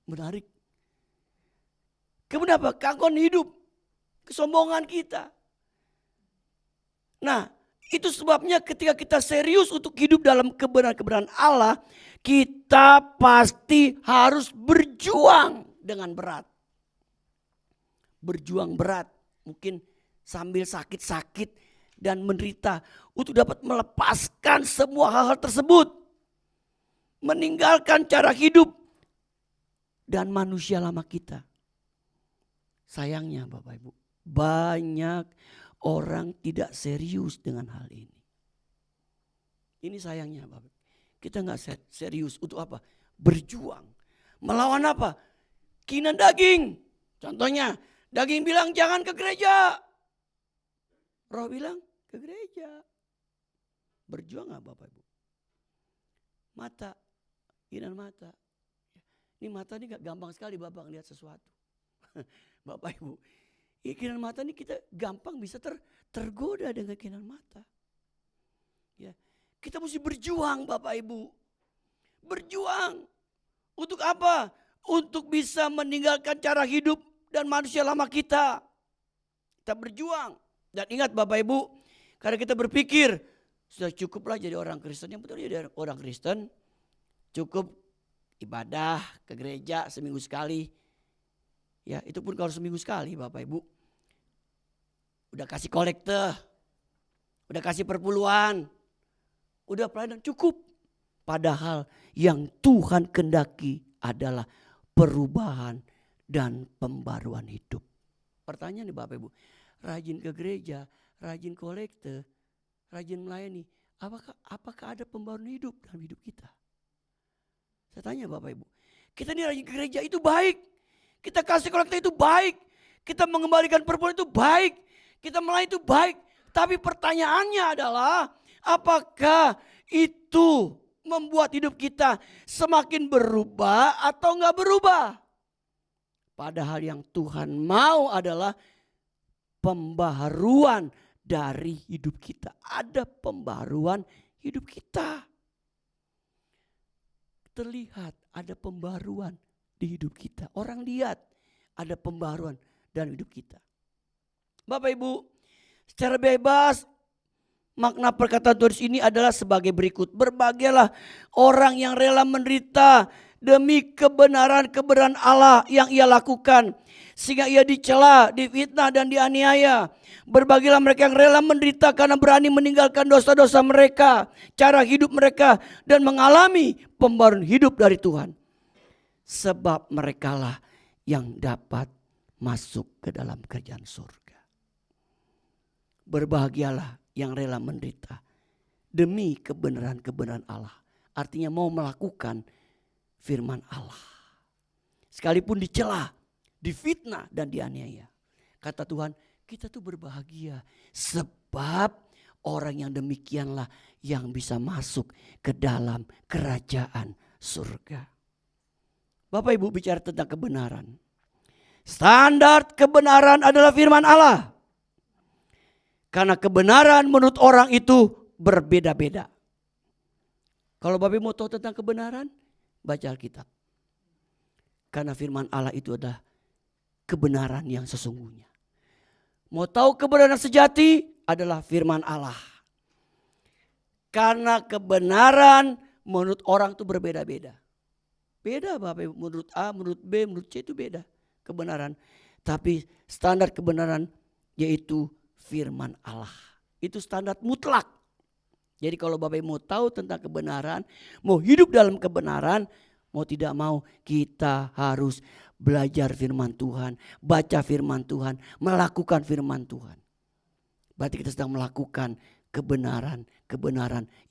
menarik. Kemudian apa? Keangkuhan hidup, kesombongan kita. Nah, itu sebabnya ketika kita serius untuk hidup dalam kebenaran-kebenaran Allah, kita pasti harus berjuang dengan berat. Berjuang berat, mungkin sambil sakit-sakit dan menderita untuk dapat melepaskan semua hal-hal tersebut. Meninggalkan cara hidup dan manusia lama kita. Sayangnya Bapak Ibu, banyak orang tidak serius dengan hal ini. Ini sayangnya Bapak. Kita gak serius untuk apa? Berjuang. Melawan apa? Keinginan daging. Contohnya, daging bilang jangan ke gereja. Roh bilang ke gereja. Berjuang gak Bapak Ibu? Mata, keinginan mata. Ini mata ini gak gampang sekali Bapak ngelihat sesuatu. Bapak Ibu, keinginan mata ini kita gampang bisa tergoda dengan keinginan mata. Ya, kita mesti berjuang Bapak Ibu. Berjuang. Untuk apa? Untuk bisa meninggalkan cara hidup dan manusia lama kita. Kita berjuang. Dan ingat Bapak Ibu, karena kita berpikir sudah cukuplah jadi orang Kristen. Yang betul jadi orang Kristen cukup ibadah ke gereja seminggu sekali. Ya, itu pun kalau seminggu sekali Bapak Ibu. Udah kasih kolekte, udah kasih perpuluhan, udah pelayanan cukup. Padahal yang Tuhan kehendaki adalah perubahan dan pembaruan hidup. Pertanyaan nih Bapak Ibu, rajin ke gereja, rajin kolekte, rajin melayani, apakah ada pembaruan hidup dalam hidup kita? Saya tanya Bapak Ibu, kita ini rajin ke gereja itu baik. Kita kasih kolektif itu baik. Kita mengembalikan perpuluhan itu baik. Kita melayani itu baik. Tapi pertanyaannya adalah, apakah itu membuat hidup kita semakin berubah atau enggak berubah? Padahal yang Tuhan mau adalah pembaharuan dari hidup kita. Ada pembaharuan hidup kita. Terlihat ada pembaharuan di hidup kita. Orang lihat ada pembaharuan dalam hidup kita. Bapak Ibu, secara bebas makna perkataan Tuhan ini adalah sebagai berikut. Berbahagialah orang yang rela menderita demi kebenaran Allah yang ia lakukan, sehingga ia dicela, difitnah dan dianiaya. Berbahagialah mereka yang rela menderita karena berani meninggalkan dosa-dosa mereka, cara hidup mereka, dan mengalami pembaruan hidup dari Tuhan. Sebab merekalah yang dapat masuk ke dalam kerajaan surga. Berbahagialah yang rela menderita demi kebenaran Allah. Artinya mau melakukan firman Allah. Sekalipun dicela, difitnah dan dianiaya. Kata Tuhan, kita tuh berbahagia sebab orang yang demikianlah yang bisa masuk ke dalam kerajaan surga. Bapak Ibu bicara tentang kebenaran. Standar kebenaran adalah firman Allah. Karena kebenaran menurut orang itu berbeda-beda. Kalau Bapak Ibu mau tahu tentang kebenaran, baca Alkitab. Karena firman Allah itu adalah kebenaran yang sesungguhnya. Mau tahu kebenaran sejati adalah firman Allah. Karena kebenaran menurut orang itu berbeda-beda. Beda Bapak Ibu, menurut A, menurut B, menurut C itu beda kebenaran. Tapi standar kebenaran yaitu firman Allah. Itu standar mutlak. Jadi kalau Bapak Ibu mau tahu tentang kebenaran, mau hidup dalam kebenaran, mau tidak mau kita harus belajar firman Tuhan, baca firman Tuhan, melakukan firman Tuhan. Berarti kita sedang melakukan kebenaran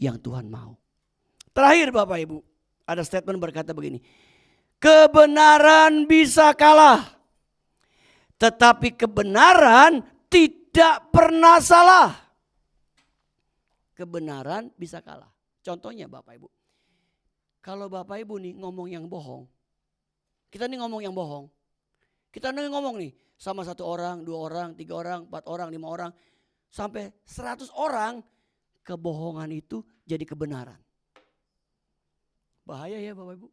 yang Tuhan mau. Terakhir Bapak Ibu, ada statement berkata begini. Kebenaran bisa kalah, tetapi kebenaran tidak pernah salah. Kebenaran bisa kalah. Contohnya Bapak Ibu. Kalau Bapak Ibu nih ngomong yang bohong. Kita nih ngomong yang bohong. Kita nih ngomong nih sama 1 orang, 2 orang, 3 orang, 4 orang, 5 orang. Sampai 100 orang. Kebohongan itu jadi kebenaran. Bahaya ya Bapak Ibu.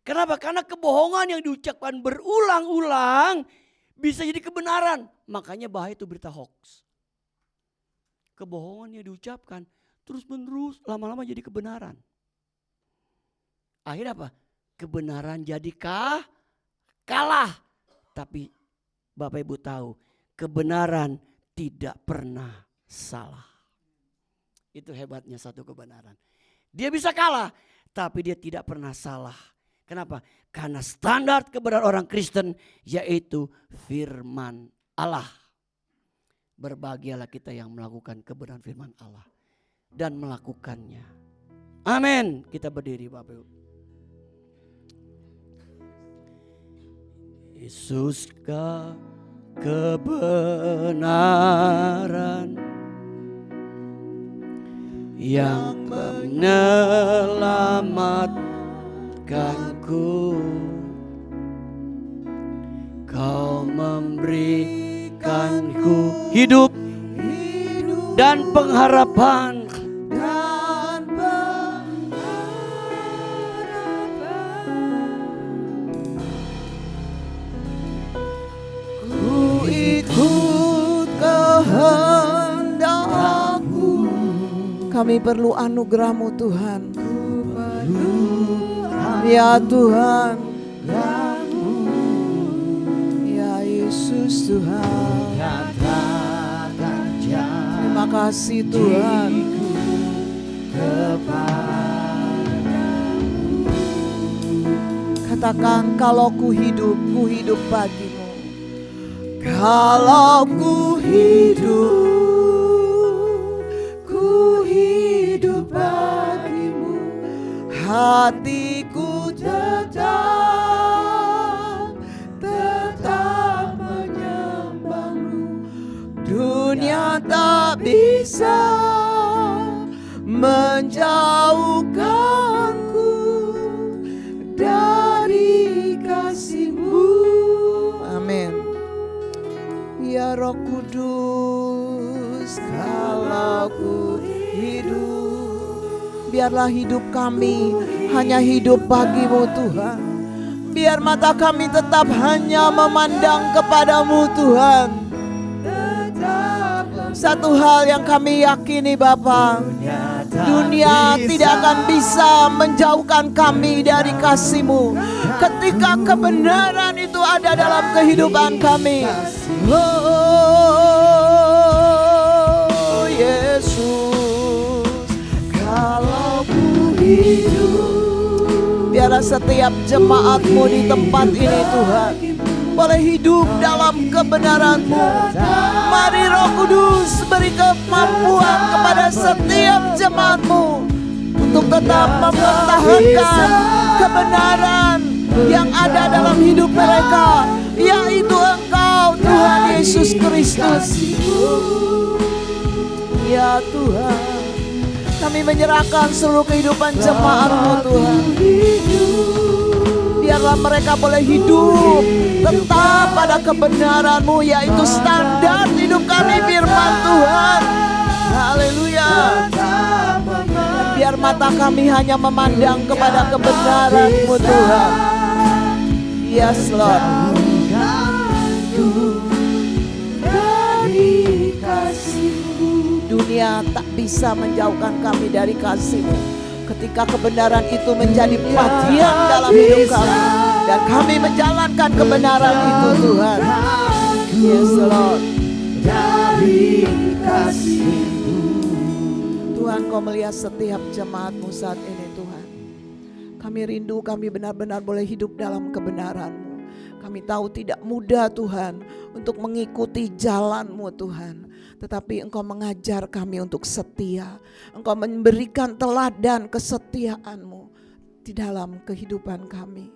Kenapa? Karena kebohongan yang diucapkan berulang-ulang bisa jadi kebenaran. Makanya bahaya itu berita hoax. Kebohongan yang diucapkan terus menerus lama-lama jadi kebenaran. Akhirnya apa? Kebenaran jadi kalah. Tapi Bapak Ibu tahu kebenaran tidak pernah salah. Itu hebatnya satu kebenaran. Dia bisa kalah tapi dia tidak pernah salah. Kenapa? Karena standar kebenaran orang Kristen yaitu firman Allah. Berbahagialah kita yang melakukan kebenaran firman Allah dan melakukannya. Amin. Kita berdiri Bapak Ibu. Yesuskah kebenaran yang menyelamatkanku? Kau memberikanku hidup dan pengharapan. Ku ikut kehendak-Mu. Kami perlu anugerah-Mu Tuhan. Ya Tuhan, ya Yesus Tuhan. Terima kasih Tuhan. Katakan, kalau ku hidup bagimu. Kalau ku hidup bagimu. Hatiku Roh Kudus, kalau ku hidup, biarlah hidup kami hanya hidup bagimu Tuhan. Biar mata kami tetap hanya memandang kepadamu Tuhan. Satu hal yang kami yakini Bapa, dunia tidak akan bisa menjauhkan kami dari kasih-Mu ketika kebenaran itu ada dalam kehidupan kami. Oh Yesus, kalau ku hidup, biarlah setiap jemaat-Mu di tempat ini Tuhan boleh hidup dalam kebenaran-Mu. Mari Roh Kudus beri kemampuan kepada setiap jemaat-Mu untuk tetap mempertahankan kebenaran yang ada dalam hidup mereka, yaitu Engkau Tuhan Yesus Kristus. Ya Tuhan, kami menyerahkan seluruh kehidupan jemaat-Mu Tuhan. Biarlah mereka boleh hidup tetap pada kebenaran-Mu, yaitu standar hidup kami firman Tuhan. Haleluya. Biar mata kami hanya memandang kepada kebenaran-Mu Tuhan. Yes Lord. Dunia tak bisa menjauhkan kami dari kasih-Mu ketika kebenaran itu menjadi bagian dalam hidup kami dan kami menjalankan kebenaran itu Tuhan. Yes Lord. Dari kasih-Mu Tuhan, Kau melihat setiap jemaat-Mu saat ini Tuhan. Kami rindu kami benar-benar boleh hidup dalam kebenaran-Mu. Kami tahu tidak mudah Tuhan untuk mengikuti jalan-Mu Tuhan. Tetapi Engkau mengajar kami untuk setia. Engkau memberikan teladan kesetiaan-Mu di dalam kehidupan kami.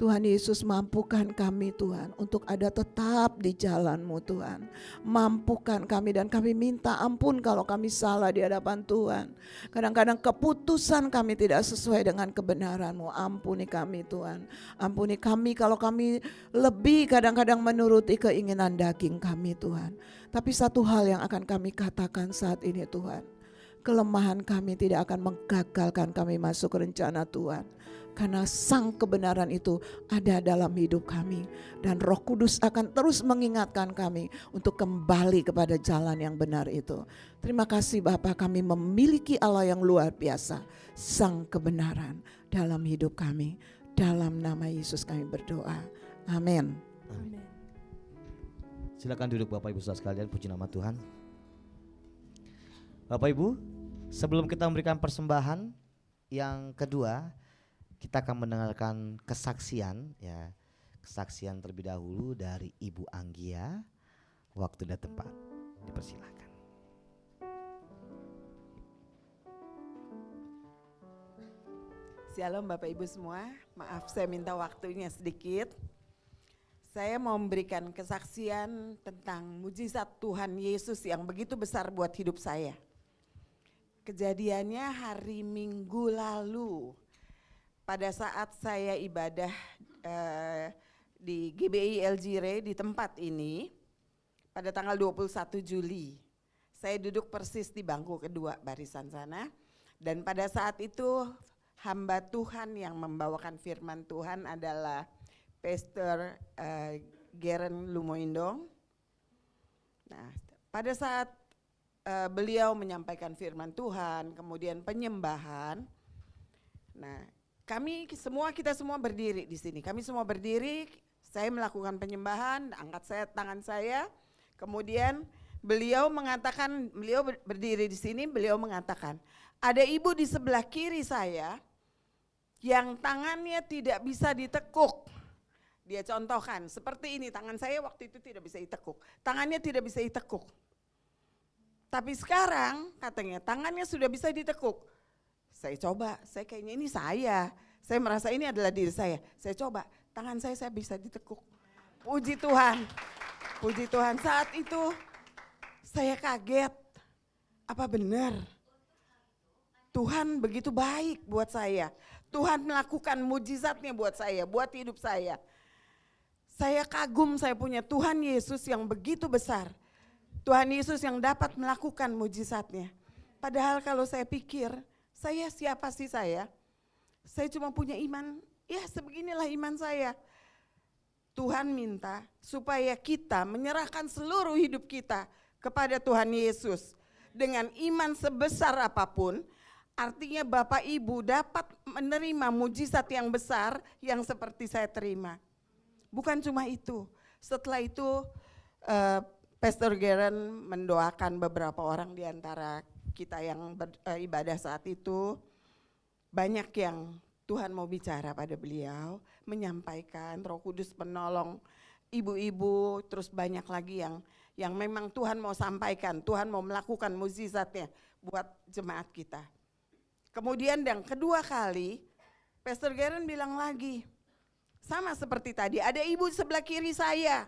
Tuhan Yesus, mampukan kami Tuhan untuk ada tetap di jalan-Mu Tuhan. Mampukan kami dan kami minta ampun kalau kami salah di hadapan Tuhan. Kadang-kadang keputusan kami tidak sesuai dengan kebenaran-Mu. Ampuni kami Tuhan. Ampuni kami kalau kami lebih kadang-kadang menuruti keinginan daging kami Tuhan. Tapi satu hal yang akan kami katakan saat ini Tuhan. Kelemahan kami tidak akan menggagalkan kami masuk ke rencana Tuhan. Karena sang kebenaran itu ada dalam hidup kami. Dan Roh Kudus akan terus mengingatkan kami untuk kembali kepada jalan yang benar itu. Terima kasih Bapa, kami memiliki Allah yang luar biasa. Sang kebenaran dalam hidup kami. Dalam nama Yesus kami berdoa. Amin. Amin. Silakan duduk Bapak Ibu Saudara sekalian, puji nama Tuhan. Bapak Ibu, sebelum kita memberikan persembahan yang kedua, kita akan mendengarkan kesaksian ya. Kesaksian terlebih dahulu dari Ibu Anggia. Waktu dan tempat dipersilakan. Shalom Bapak Ibu semua, maaf saya minta waktunya sedikit. Saya mau memberikan kesaksian tentang mujizat Tuhan Yesus yang begitu besar buat hidup saya. Kejadiannya hari Minggu lalu, pada saat saya ibadah di GBI Eljire di tempat ini, pada tanggal 21 Juli. Saya duduk persis di bangku kedua barisan sana, dan pada saat itu hamba Tuhan yang membawakan firman Tuhan adalah Pastor Geren Lumoindong. Nah, pada saat beliau menyampaikan firman Tuhan, kemudian penyembahan. Nah, kita semua berdiri di sini. Kami semua berdiri, saya melakukan penyembahan, angkat tangan saya. Kemudian beliau berdiri di sini, beliau mengatakan, ada ibu di sebelah kiri saya yang tangannya tidak bisa ditekuk. Dia contohkan, seperti ini tangan saya waktu itu tidak bisa ditekuk. Tangannya tidak bisa ditekuk. Tapi sekarang katanya tangannya sudah bisa ditekuk. Saya coba, kayaknya ini saya merasa ini adalah diri saya. Saya coba, tangan saya bisa ditekuk. Puji Tuhan, puji Tuhan. Saat itu saya kaget, apa benar Tuhan begitu baik buat saya. Tuhan melakukan mujizatnya buat saya, buat hidup saya. Saya kagum saya punya Tuhan Yesus yang begitu besar. Tuhan Yesus yang dapat melakukan mujizatnya. Padahal kalau saya pikir, saya siapa sih saya? Saya cuma punya iman, ya sebeginilah iman saya. Tuhan minta supaya kita menyerahkan seluruh hidup kita kepada Tuhan Yesus. Dengan iman sebesar apapun, artinya Bapak Ibu dapat menerima mujizat yang besar yang seperti saya terima. Bukan cuma itu, setelah itu Pastor Garen mendoakan beberapa orang di antara kita yang beribadah saat itu. Banyak yang Tuhan mau bicara pada beliau, menyampaikan, Roh Kudus menolong ibu-ibu, terus banyak lagi yang memang Tuhan mau sampaikan, Tuhan mau melakukan mukjizatnya buat jemaat kita. Kemudian yang kedua kali, Pastor Garen bilang lagi, sama seperti tadi, ada ibu sebelah kiri saya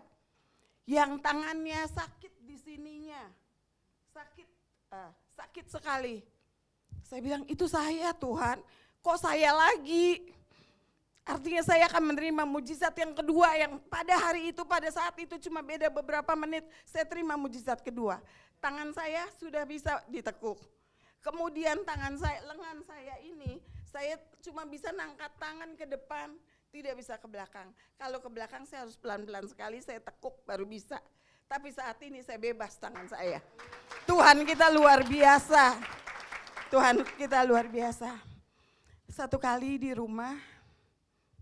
yang tangannya sakit di sininya, sakit sekali. Saya bilang, itu saya Tuhan, kok saya lagi? Artinya saya akan menerima mujizat yang kedua yang pada hari itu, pada saat itu cuma beda beberapa menit, saya terima mujizat kedua. Tangan saya sudah bisa ditekuk. Kemudian tangan saya, lengan saya ini, saya cuma bisa nangkat tangan ke depan, tidak bisa ke belakang. Kalau ke belakang saya harus pelan-pelan sekali, saya tekuk baru bisa. Tapi saat ini saya bebas tangan saya. Tuhan kita luar biasa. Tuhan kita luar biasa. Satu kali di rumah,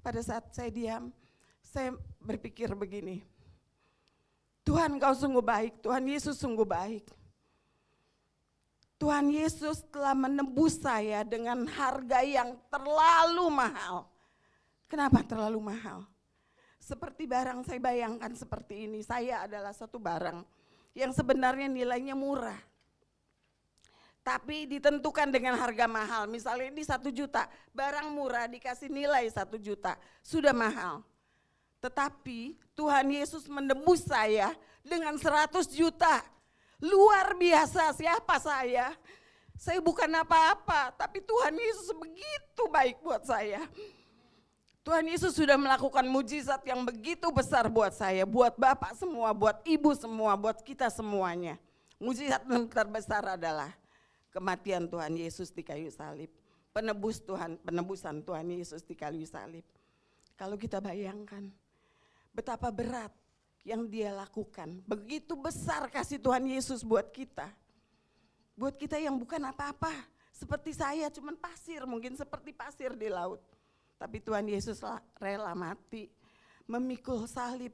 pada saat saya diam, saya berpikir begini, Tuhan Kau sungguh baik, Tuhan Yesus sungguh baik. Tuhan Yesus telah menebus saya dengan harga yang terlalu mahal. Kenapa terlalu mahal? Seperti barang saya bayangkan seperti ini, saya adalah satu barang yang sebenarnya nilainya murah. Tapi ditentukan dengan harga mahal, misalnya ini 1 juta, barang murah dikasih nilai 1 juta, sudah mahal. Tetapi Tuhan Yesus menebus saya dengan 100 juta, luar biasa. Siapa saya? Saya bukan apa-apa, tapi Tuhan Yesus begitu baik buat saya. Tuhan Yesus sudah melakukan mujizat yang begitu besar buat saya, buat Bapak semua, buat Ibu semua, buat kita semuanya. Mujizat yang terbesar adalah kematian Tuhan Yesus di kayu salib, penebusan Tuhan Yesus di kayu salib. Kalau kita bayangkan betapa berat yang Dia lakukan, begitu besar kasih Tuhan Yesus buat kita yang bukan apa-apa, seperti saya cuman pasir, mungkin seperti pasir di laut. Tapi Tuhan Yesus rela mati, memikul salib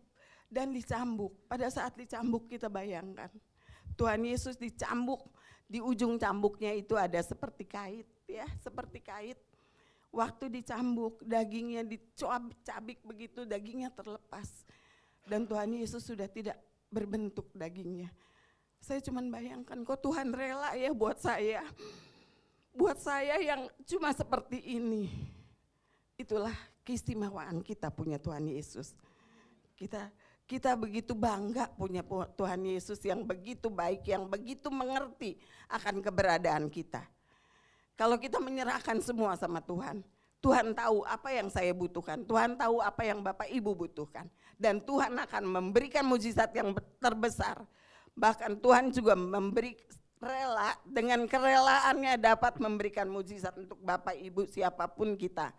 dan dicambuk. Pada saat dicambuk kita bayangkan, Tuhan Yesus dicambuk. Di ujung cambuknya itu ada seperti kait, ya, seperti kait. Waktu dicambuk, dagingnya dicabik begitu, dagingnya terlepas. Dan Tuhan Yesus sudah tidak berbentuk dagingnya. Saya cuma bayangkan, kok Tuhan rela ya buat saya. Buat saya yang cuma seperti ini. Itulah keistimewaan kita punya Tuhan Yesus. Kita begitu bangga punya Tuhan Yesus yang begitu baik, yang begitu mengerti akan keberadaan kita. Kalau kita menyerahkan semua sama Tuhan, Tuhan tahu apa yang saya butuhkan, Tuhan tahu apa yang Bapak Ibu butuhkan. Dan Tuhan akan memberikan mujizat yang terbesar. Bahkan Tuhan juga memberi rela, dengan kerelaannya dapat memberikan mujizat untuk Bapak Ibu siapapun kita.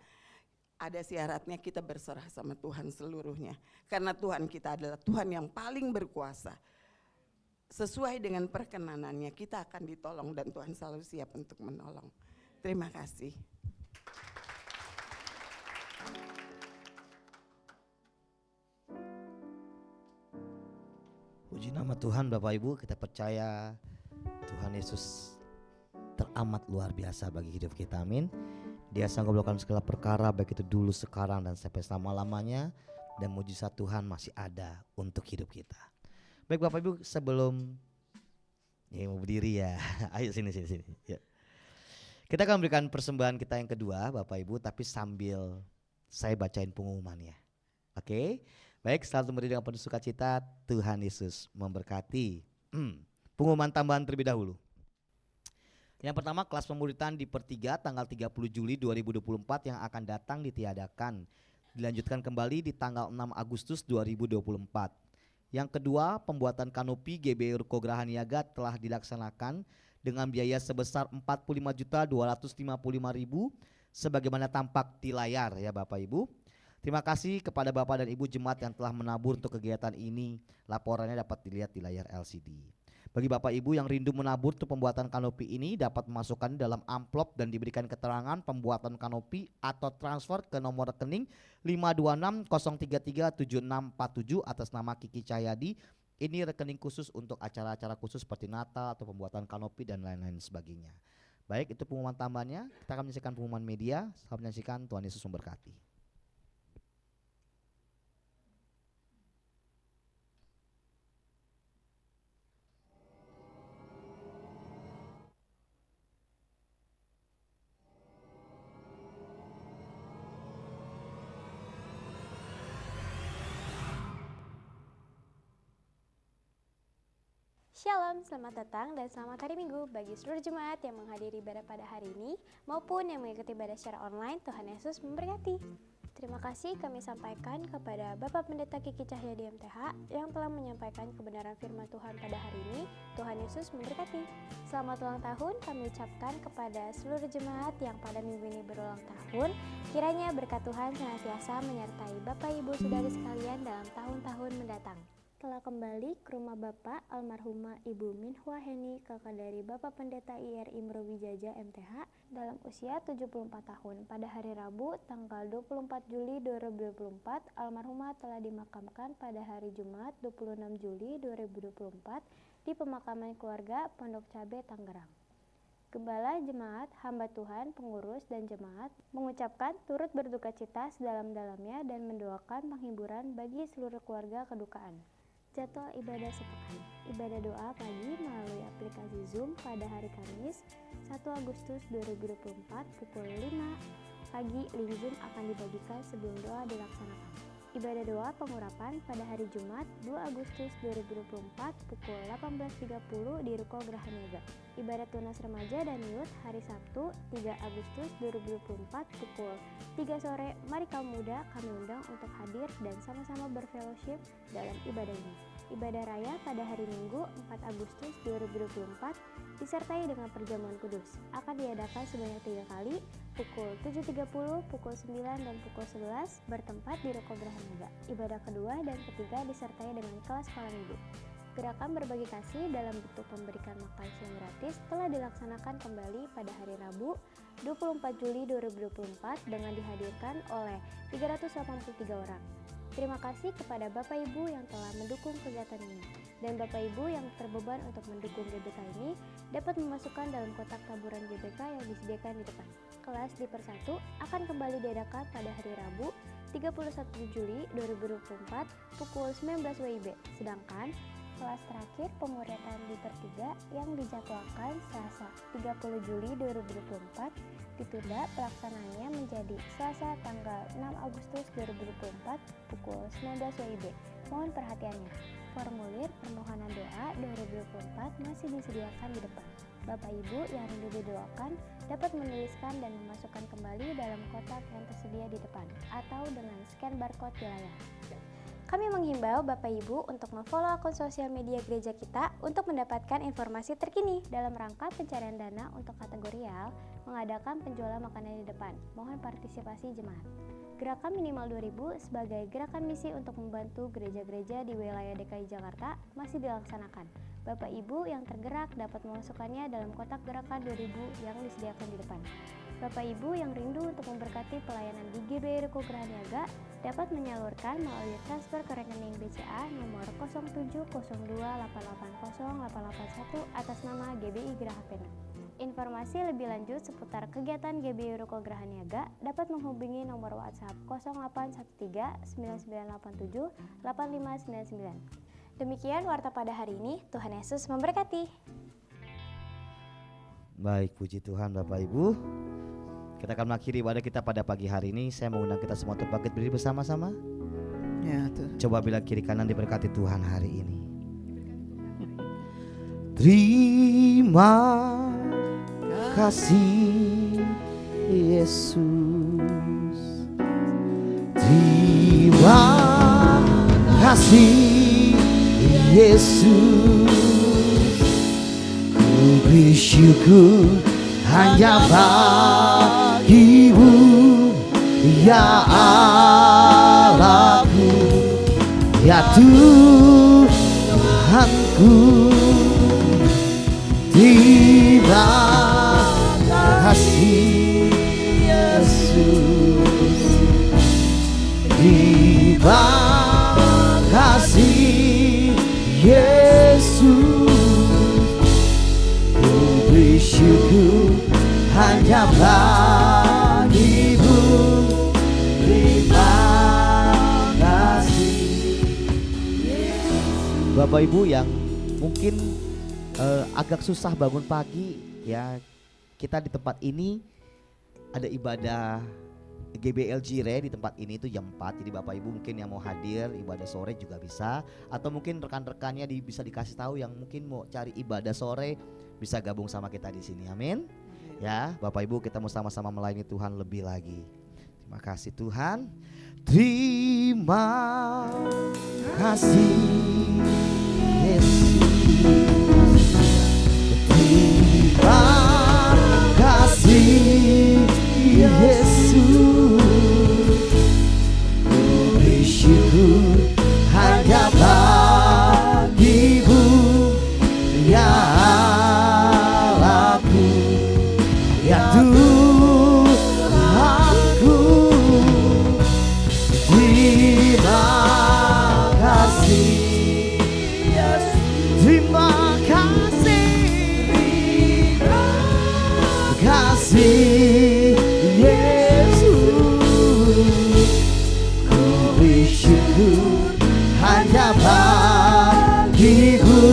Ada syaratnya kita berserah sama Tuhan seluruhnya. Karena Tuhan kita adalah Tuhan yang paling berkuasa. Sesuai dengan perkenanannya kita akan ditolong dan Tuhan selalu siap untuk menolong. Terima kasih. Puji nama Tuhan Bapak Ibu, kita percaya Tuhan Yesus teramat luar biasa bagi hidup kita, amin. Dia sanggup melakukan segala perkara, baik itu dulu, sekarang, dan sampai selama-lamanya. Dan mujizat Tuhan masih ada untuk hidup kita. Baik Bapak Ibu, sebelum mau berdiri ya, ayo sini. Ya. Kita akan memberikan persembahan kita yang kedua Bapak Ibu, tapi sambil saya bacain pengumumannya. Oke, baik, selalu berdiri dengan penuh sukacita. Tuhan Yesus memberkati. Pengumuman tambahan terlebih dahulu. Yang pertama, kelas pemuritan di Per 3 tanggal 30 Juli 2024 yang akan datang ditiadakan. dilanjutkan kembali di tanggal 6 Agustus 2024. Yang kedua, pembuatan kanopi GBI Ruko Geraha Niaga telah dilaksanakan dengan biaya sebesar 45.255.000 sebagaimana tampak di layar ya Bapak Ibu. Terima kasih kepada Bapak dan Ibu jemaat yang telah menabur untuk kegiatan ini. Laporannya dapat dilihat di layar LCD. Bagi Bapak Ibu yang rindu menabur untuk pembuatan kanopi ini dapat memasukkan dalam amplop dan diberikan keterangan pembuatan kanopi atau transfer ke nomor rekening 526-033-7647 atas nama Kiki Cahyadi. Ini rekening khusus untuk acara-acara khusus seperti Natal atau pembuatan kanopi dan lain-lain sebagainya. Baik, itu pengumuman tambahannya. Kita akan menyaksikan pengumuman media. Selamat menyaksikan, Tuhan Yesus memberkati. Shalom, selamat datang dan selamat hari Minggu bagi seluruh jemaat yang menghadiri ibadah pada hari ini maupun yang mengikuti ibadah secara online. Tuhan Yesus memberkati. Terima kasih kami sampaikan kepada Bapak Pendeta Kiki Cahyadi MTH yang telah menyampaikan kebenaran firman Tuhan pada hari ini. Tuhan Yesus memberkati. Selamat ulang tahun kami ucapkan kepada seluruh jemaat yang pada minggu ini berulang tahun. Kiranya berkat Tuhan senantiasa menyertai Bapak Ibu Saudari sekalian dalam tahun-tahun mendatang. Telah kembali ke rumah Bapak almarhumah Ibu Minhwa Heni, kakak dari Bapak Pendeta IR Imro Wijaja MTH dalam usia 74 tahun. Pada hari Rabu tanggal 24 Juli 2024, almarhumah telah dimakamkan pada hari Jumat 26 Juli 2024 di pemakaman keluarga Pondok Cabe, Tangerang. Gembala jemaat, hamba Tuhan, pengurus dan jemaat mengucapkan turut berduka cita sedalam-dalamnya dan mendoakan penghiburan bagi seluruh keluarga kedukaan. Jadwal ibadah sepekan. Ibadah doa pagi melalui aplikasi Zoom pada hari Kamis 1 Agustus 2024 pukul 5 pagi. Link Zoom akan dibagikan sebelum doa dilaksanakan. Ibadah doa pengurapan pada hari Jumat 2 Agustus 2024 pukul 18.30 di Ruko Geraha Niaga. Ibadah tunas remaja dan youth hari Sabtu 3 Agustus 2024 pukul 3 sore. Mari kaum muda kami undang untuk hadir dan sama-sama berfellowship dalam ibadah ini. Ibadah raya pada hari Minggu 4 Agustus 2024 disertai dengan perjamuan kudus. Akan diadakan sebanyak 3 kali, pukul 7.30, pukul 9, dan pukul 11 bertempat di Ruko Geraha Niaga. Ibadah kedua dan ketiga disertai dengan kelas sekolah minggu. Gerakan berbagi kasih dalam bentuk memberikan makan siang gratis telah dilaksanakan kembali pada hari Rabu 24 Juli 2024 dengan dihadirkan oleh 383 orang. Terima kasih kepada Bapak Ibu yang telah mendukung kegiatan ini. Dan Bapak Ibu yang terbeban untuk mendukung GBK ini dapat memasukkan dalam kotak taburan GBK yang disediakan di depan. Kelas di Persatu akan kembali diadakan pada hari Rabu 31 Juli 2024 pukul 19 WIB. Sedangkan kelas terakhir pemuriatan di Pertiga yang dijadwalkan Selasa 30 Juli 2024 ditunda pelaksanaannya menjadi Selasa tanggal 6 Agustus 2024 pukul 19 WIB. Mohon perhatiannya. Formulir permohonan doa 2024 masih disediakan di depan. Bapak Ibu yang rindu didoakan dapat menuliskan dan memasukkan kembali dalam kotak yang tersedia di depan atau dengan scan barcode di layar. Kami menghimbau Bapak Ibu untuk memfollow akun sosial media gereja kita untuk mendapatkan informasi terkini dalam rangka pencarian dana untuk kategorial mengadakan penjualan makanan di depan. Mohon partisipasi jemaat. Gerakan minimal 2000 sebagai gerakan misi untuk membantu gereja-gereja di wilayah DKI Jakarta masih dilaksanakan. Bapak Ibu yang tergerak dapat memasukkannya dalam kotak gerakan 2000 yang disediakan di depan. Bapak Ibu yang rindu untuk memberkati pelayanan di GBI Ruko Geraha Niaga dapat menyalurkan melalui transfer ke rekening BCA nomor 0702880881 atas nama GBI Geraha Pena. Informasi lebih lanjut seputar kegiatan GBI Ruko Geraha Niaga dapat menghubungi nomor WhatsApp 0813 9987 8599. Demikian warta pada hari ini. Tuhan Yesus memberkati. Baik, puji Tuhan Bapak Ibu. Kita akan mengakhiri ibadah kita pada pagi hari ini. Saya mengundang kita semua untuk bangkit berdiri bersama-sama. Ya, Tuhan. Coba bilang kiri kanan, diberkati Tuhan hari ini. Terima kasih Yesus. Terima kasih Yesus, ku bersyukur hanya bagimu ya Allahku, ya Tuhanku. Terima kasih Yesus, terima kasih Yesus, ku bersyukur hanya bagimu. Terima kasih Yesus. Bapak Ibu yang mungkin agak susah bangun pagi ya, kita di tempat ini ada ibadah GBLG Re di tempat ini itu jam 4. Jadi Bapak Ibu mungkin yang mau hadir ibadah sore juga bisa, atau mungkin rekan-rekannya bisa dikasih tahu yang mungkin mau cari ibadah sore bisa gabung sama kita di sini. Amin. Ya, Bapak Ibu kita mau sama-sama melayani Tuhan lebih lagi. Terima kasih Tuhan. Terima kasih Yesus. Terima kasih Yesus, ku bersyukur hanya bagimu ya Allahku, ya Tuhanku. Terima kasih Yesus, terima kasih Yesus, ku bersyukur hanya bagimu.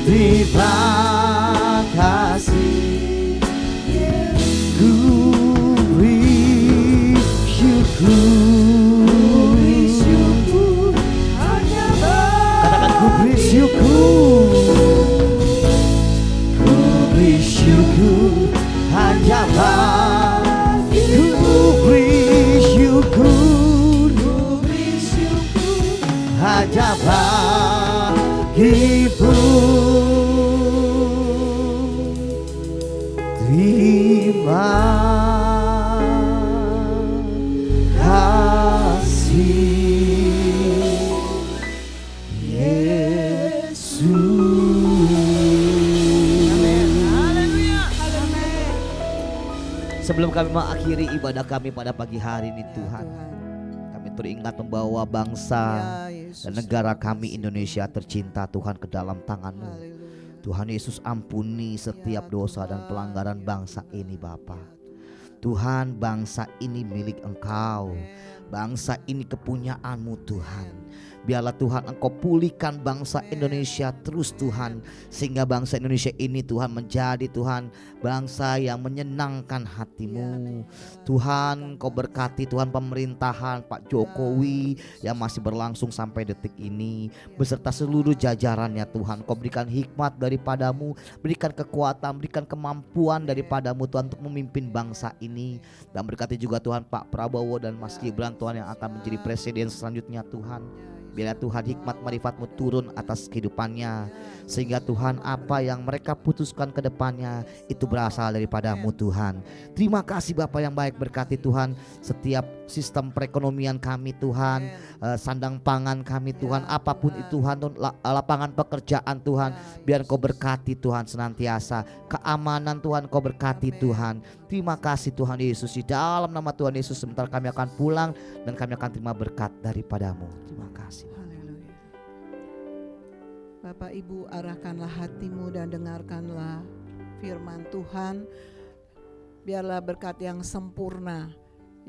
Terima kasih Yesus, ku bersyukur hanya bagimu. Katakan ku bersyukur, ku bersyukur hanya bagimu. Ku bersyukur hanya bagimu. Terima kasih Yesus. Sebelum kami mengakhiri ibadah kami pada pagi hari ini Tuhan, kami teringat membawa bangsa dan negara kami Indonesia tercinta Tuhan ke dalam tangan-Mu. Tuhan Yesus, ampuni setiap dosa dan pelanggaran bangsa ini Bapa. Tuhan, bangsa ini milik Engkau, bangsa ini kepunyaan-Mu Tuhan. Biarlah Tuhan Engkau pulihkan bangsa Indonesia terus Tuhan, sehingga bangsa Indonesia ini Tuhan menjadi Tuhan bangsa yang menyenangkan hati-Mu. Tuhan Engkau berkati Tuhan pemerintahan Pak Jokowi yang masih berlangsung sampai detik ini, beserta seluruh jajarannya Tuhan. Engkau berikan hikmat daripada-Mu, berikan kekuatan, berikan kemampuan daripada-Mu Tuhan untuk memimpin bangsa ini. Dan berkati juga Tuhan Pak Prabowo dan Mas Gibran Tuhan yang akan menjadi presiden selanjutnya Tuhan. Biarlah Tuhan hikmat marifat-Mu turun atas kehidupannya, sehingga Tuhan apa yang mereka putuskan ke depannya itu berasal daripada-Mu Tuhan. Terima kasih Bapa yang baik, berkati Tuhan setiap sistem perekonomian kami Tuhan, sandang pangan kami Tuhan, apapun itu Tuhan, lapangan pekerjaan Tuhan, biar Kau berkati Tuhan senantiasa, keamanan Tuhan Kau berkati Tuhan. Terima kasih Tuhan Yesus, di dalam nama Tuhan Yesus sebentar kami akan pulang dan kami akan terima berkat daripada-Mu. Terima kasih. Haleluya. Bapak Ibu, arahkanlah hatimu dan dengarkanlah firman Tuhan. Biarlah berkat yang sempurna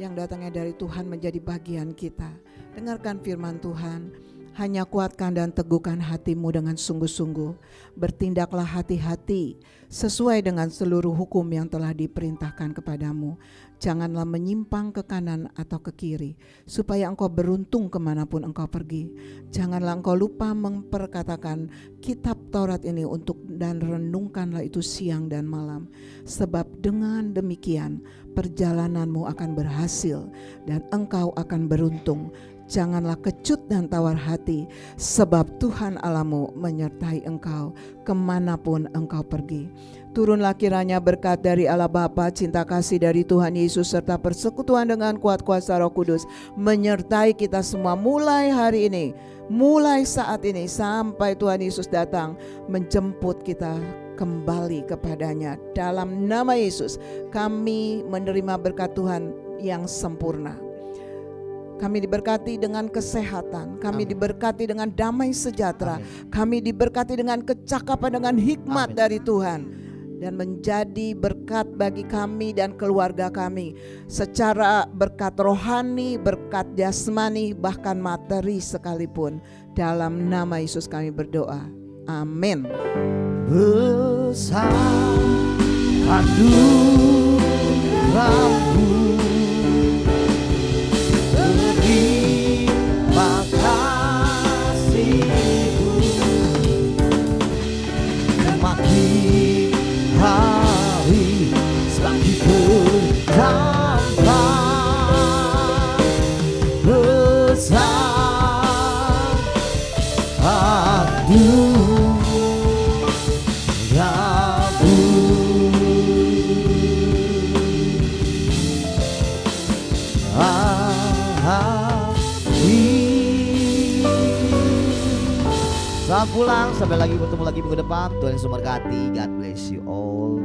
yang datangnya dari Tuhan menjadi bagian kita. Dengarkan firman Tuhan. Hanya kuatkan dan teguhkan hatimu dengan sungguh-sungguh. Bertindaklah hati-hati sesuai dengan seluruh hukum yang telah diperintahkan kepadamu. Janganlah menyimpang ke kanan atau ke kiri, supaya engkau beruntung kemanapun engkau pergi. Janganlah engkau lupa memperkatakan kitab Taurat ini untuk dan renungkanlah itu siang dan malam. Sebab dengan demikian perjalananmu akan berhasil dan engkau akan beruntung. Janganlah kecut dan tawar hati, sebab Tuhan Allahmu menyertai engkau kemanapun engkau pergi. Turunlah kiranya berkat dari Allah Bapa, cinta kasih dari Tuhan Yesus, serta persekutuan dengan kuat kuasa Roh Kudus menyertai kita semua mulai hari ini, mulai saat ini sampai Tuhan Yesus datang menjemput kita kembali kepadanya. Dalam nama Yesus kami menerima berkat Tuhan yang sempurna. Kami diberkati dengan kesehatan, kami diberkati dengan damai sejahtera, kami diberkati dengan kecakapan, dengan hikmat dari Tuhan, dan menjadi berkat bagi kami dan keluarga kami secara berkat rohani, berkat jasmani, bahkan materi sekalipun. Dalam nama Yesus kami berdoa, amin. Besar anugerahmu, terima kasihku, makin hari semakin bertambah besar anugerahmu. Selamat pulang, sampai lagi bertemu lagi minggu depan. Tuhan Yesus memberkati. God bless you all.